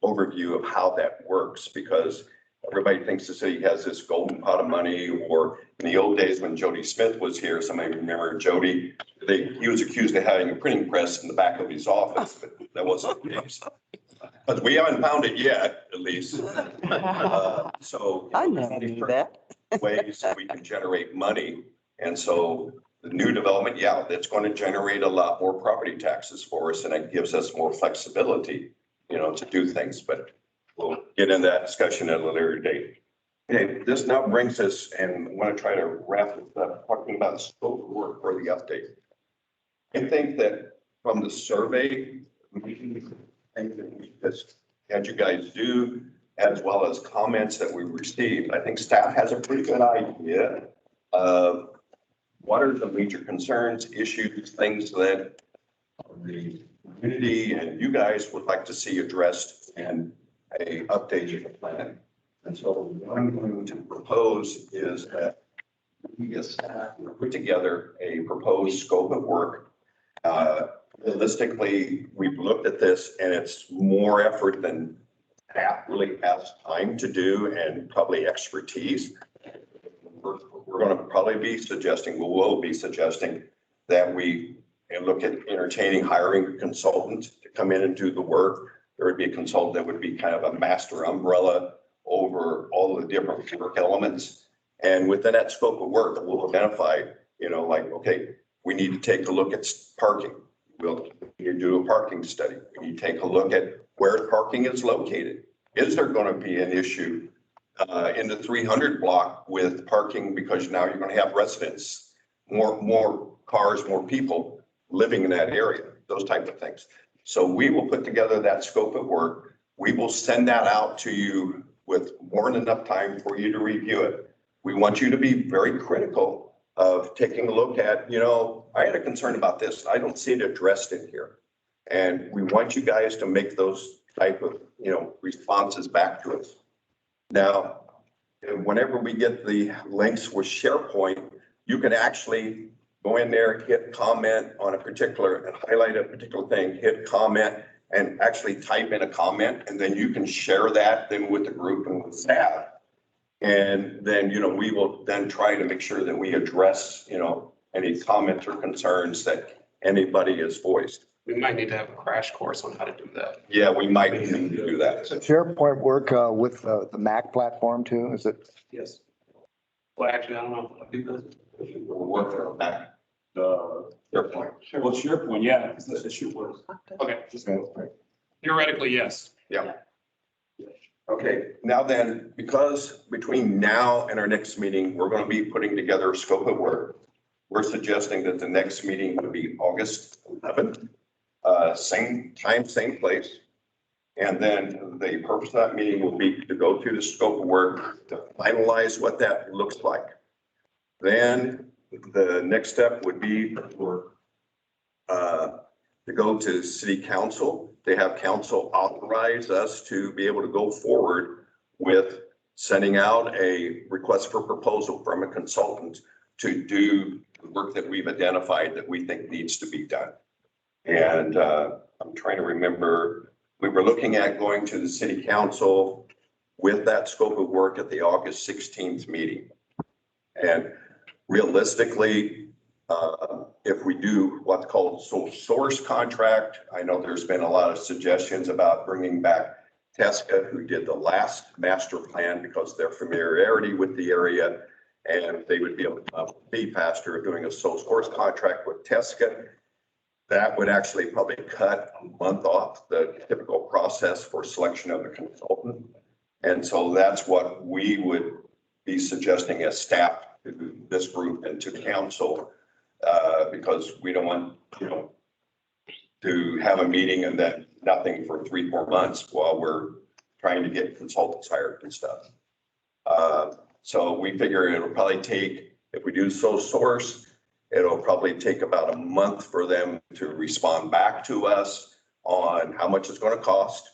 overview of how that works, because everybody thinks the city has this golden pot of money, or in the old days when Jody Smith was here, somebody remember Jody, he was accused of having a printing press in the back of his office, but that wasn't the case. But we haven't found it yet, at least. So
I never knew that.
ways we can generate money. And so the new development, yeah, that's going to generate a lot more property taxes for us, and it gives us more flexibility, you know, to do things. But we'll get into that discussion at a later date. Okay, this now brings us, and I want to try to wrap this up, talking about the scope of work for the update. I think that from the survey, that we just had you guys do, as well as comments that we received, I think staff has a pretty good idea of what are the major concerns, issues, things that the community and you guys would like to see addressed in a updated plan. And so what I'm going to propose is that we as staff put together a proposed scope of work. Realistically, we've looked at this and it's more effort than staff really has time to do, and probably expertise. We're going to probably be suggesting, we will be suggesting that we look at entertaining hiring a consultant to come in and do the work. There would be a consultant that would be kind of a master umbrella over all of the different work elements. And within that scope of work, we'll identify, you know, like, okay, we need to take a look at parking. We'll do a parking study. We need to take a look at where parking is located. Is there going to be an issue in the 300 block with parking, because now you're going to have residents, more cars, more people living in that area, those type of things. So we will put together that scope of work. We will send that out to you with more than enough time for you to review it. We want you to be very critical of taking a look at, you know, I had a concern about this. I don't see it addressed in here. And we want you guys to make those type of, you know, responses back to us. Now, whenever we get the links with SharePoint, you can actually go in there, hit comment on a particular, and highlight a particular thing, hit comment, and actually type in a comment, and then you can share that then with the group and with staff. And then, you know, we will then try to make sure that we address, you know, any comments or concerns that anybody has voiced.
We might need to have a crash course on how to do that.
Yeah, we might need to do that.
Does SharePoint work with the Mac platform too? Is it?
Yes. Well, actually, I don't know. I do this.
We'll work on that. SharePoint.
Well, SharePoint, yeah, it should work.
Okay. Theoretically, yes.
Yeah. Okay, now then, because between now and our next meeting, we're going to be putting together a scope of work. We're suggesting that the next meeting would be August 11th, same time, same place. And then the purpose of that meeting will be to go through the scope of work, to finalize what that looks like. Then the next step would be for to go to city council. They have council authorize us to be able to go forward with sending out a request for proposal from a consultant to do the work that we've identified that we think needs to be done. And I'm trying to remember, we were looking at going to the city council with that scope of work at the August 16th meeting. And realistically, if we do what's called sole source contract, I know there's been a lot of suggestions about bringing back Tesca, who did the last master plan because of their familiarity with the area, and they would be able to be faster doing a sole source contract with Tesca. That would actually probably cut a month off the typical process for selection of a consultant. And so that's what we would be suggesting as staff to this group and to council, because we don't want, to have a meeting and then nothing for 3-4 months while we're trying to get consultants hired and stuff. So we figure it'll probably take, if we do sole source, it'll probably take about a month for them to respond back to us on how much it's going to cost.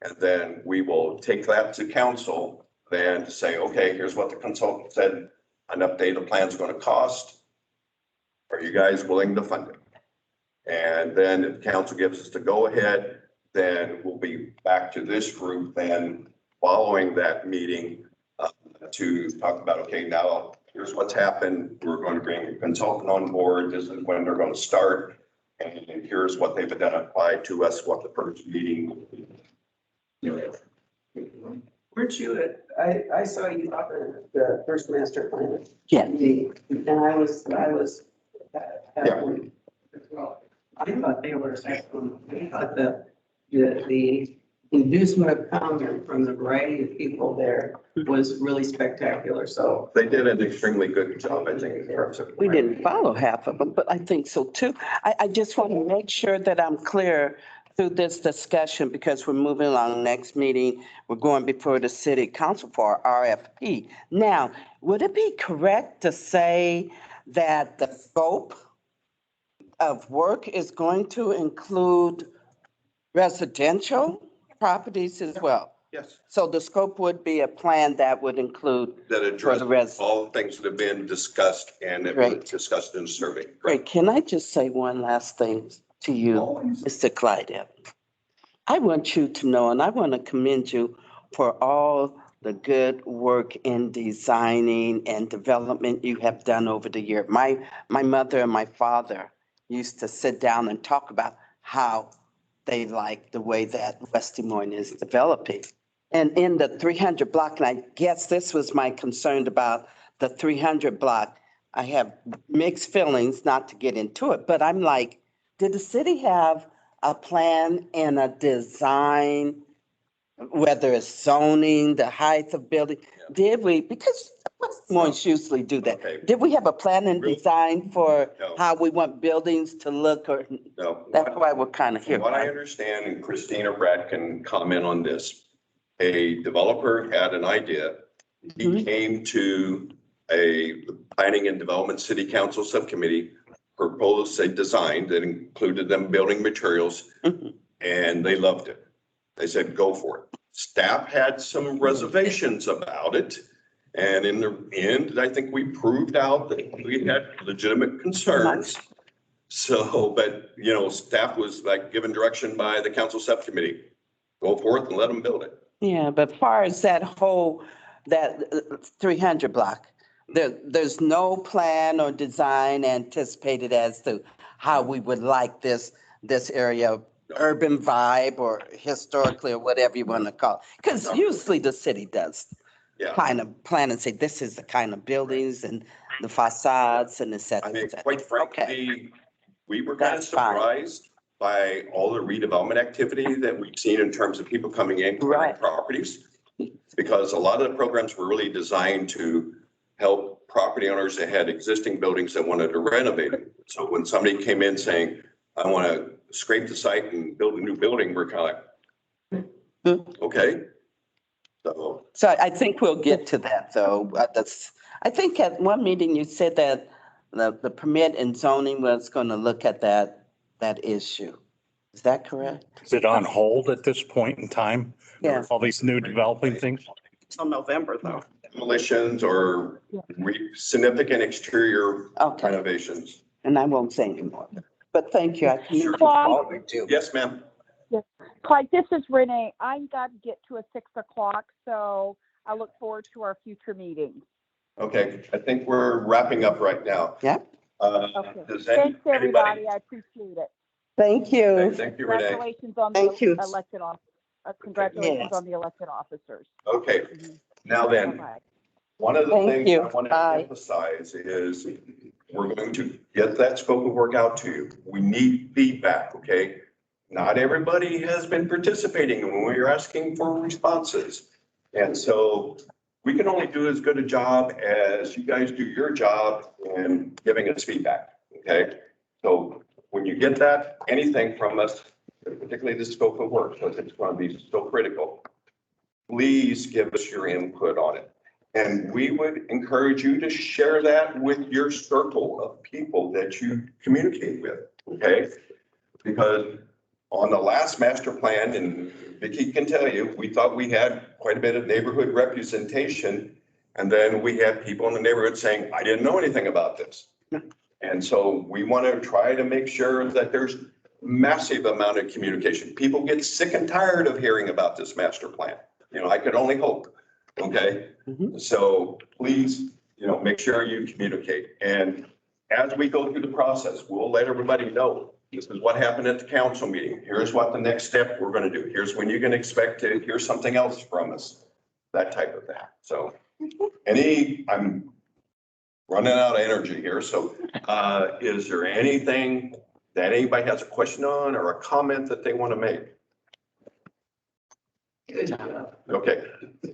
And then we will take that to council then to say, okay, here's what the consultant said an updated plan is going to cost. Are you guys willing to fund it? And then if council gives us the go ahead, then we'll be back to this group then following that meeting to talk about, okay, now here's what's happened. We're going to bring a consultant on board. This is when they're going to start. And here's what they've identified to us, what the first meeting will be.
Weren't you I saw you up at the first master plan.
Yeah.
And I was
Yeah.
I thought they were excellent. I thought the inducement of comment from the variety of people there was really spectacular. So
they did an extremely good job, I think, in terms of.
We didn't follow half of them, but I think so too. I just want to make sure that I'm clear through this discussion because we're moving along. Next meeting, we're going before the city council for our RFP. Now, would it be correct to say that the scope of work is going to include residential properties as well?
Yes.
So the scope would be a plan that would include
That address all the things that have been discussed and that were discussed in the survey.
Great. Can I just say one last thing to you, Mr. Clyde? I want you to know, and I want to commend you for all the good work in designing and development you have done over the year. My mother and my father used to sit down and talk about how they like the way that West Des Moines is developing. And in the 300 block, and I guess this was my concern about the 300 block, I have mixed feelings, not to get into it, but I'm like, did the city have a plan and a design, whether it's zoning, the height of building? Did we, because West Des Moines usually do that.
Okay.
Did we have a plan and design for how we want buildings to look or?
No.
That's why we're kind of here.
From what I understand, and Christina Brad can comment on this, a developer had an idea. He came to a planning and development city council subcommittee, proposed a design that included them building materials, and they loved it. They said, go for it. Staff had some reservations about it. And in the end, I think we proved out that we had legitimate concerns. So, but, staff was like given direction by the council subcommittee, go forth and let them build it.
Yeah, but far as that 300 block, there's no plan or design anticipated as to how we would like this area, urban vibe or historically or whatever you want to call it. Because usually the city does kind of plan and say, this is the kind of buildings and the facades and et cetera.
I mean, quite frankly, we were kind of surprised by all the redevelopment activity that we've seen in terms of people coming in, clearing properties. Because a lot of the programs were really designed to help property owners that had existing buildings that wanted to renovate them. So when somebody came in saying, I want to scrape the site and build a new building, we're kind of like, Okay?
So I think we'll get to that though. I think at one meeting you said that the permit and zoning was going to look at that issue. Is that correct?
Is it on hold at this point in time?
Yeah.
All these new developing things?
Till November though.
Demolitions or significant exterior
Okay.
renovations.
And I won't say anymore. But thank you. I commend you for
Clyde?
all you do.
Yes, ma'am.
Yes. Clyde, this is Renee. I've got to get to a 6 o'clock, so I look forward to our future meetings.
Okay, I think we're wrapping up right now.
Yeah.
Okay.
Does
Thanks,
anybody?
everybody. I appreciate it.
Thank you.
Thank you, Renee.
Congratulations on
Thank you.
the elected congratulations
Yes.
on the elected officers.
Okay, now then,
Bye-bye.
one of the
Thank
things
you.
I want to
Bye.
emphasize is we're going to get that scope of work out to you. We need feedback, okay? Not everybody has been participating when we're asking for responses. And so we can only do as good a job as you guys do your job in giving us feedback, okay? So when you get that, anything from us, particularly the scope of work, because it's going to be so critical, please give us your input on it. And we would encourage you to share that with your circle of people that you communicate with, okay? Because on the last master plan, and Vicki can tell you, we thought we had quite a bit of neighborhood representation. And then we had people in the neighborhood saying, I didn't know anything about this. And so we want to try to make sure that there's massive amount of communication. People get sick and tired of hearing about this master plan. You know, I could only hope. Okay. So please, make sure you communicate. And as we go through the process, we'll let everybody know this is what happened at the council meeting. Here's what the next step we're going to do. Here's when you can expect to hear something else from us, that type of thing. So I'm running out of energy here. So is there anything that anybody has a question on or a comment that they want to make? Okay.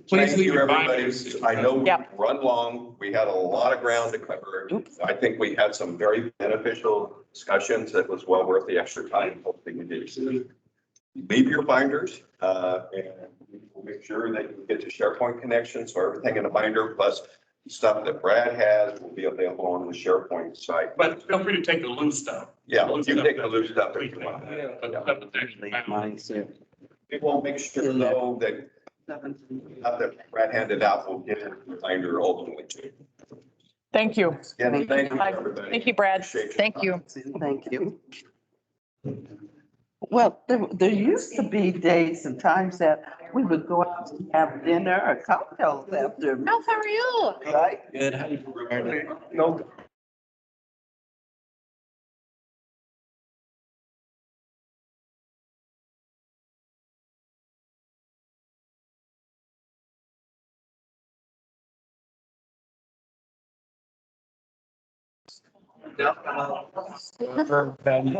Thank you, everybody. I know we run long. We had a lot of ground to cover. I think we had some very beneficial discussions that was well worth the extra time. Hopefully you did. Leave your binders and we'll make sure that you get to SharePoint connections. So everything in the binder plus stuff that Brad has will be available on the SharePoint site.
But feel free to take the loose stuff.
Yeah, you can take the loose stuff if you want. We will make sure though that not that Brad handed out, we'll get it in the binder ultimately too.
Thank you.
Again, thank you, everybody.
Thank you, Brad.
Appreciate your
Thank
time.
you.
Thank you. Well, there used to be days and times that we would go out and have dinner or cocktails after.
How are you?
Right?
Good. How you?
No.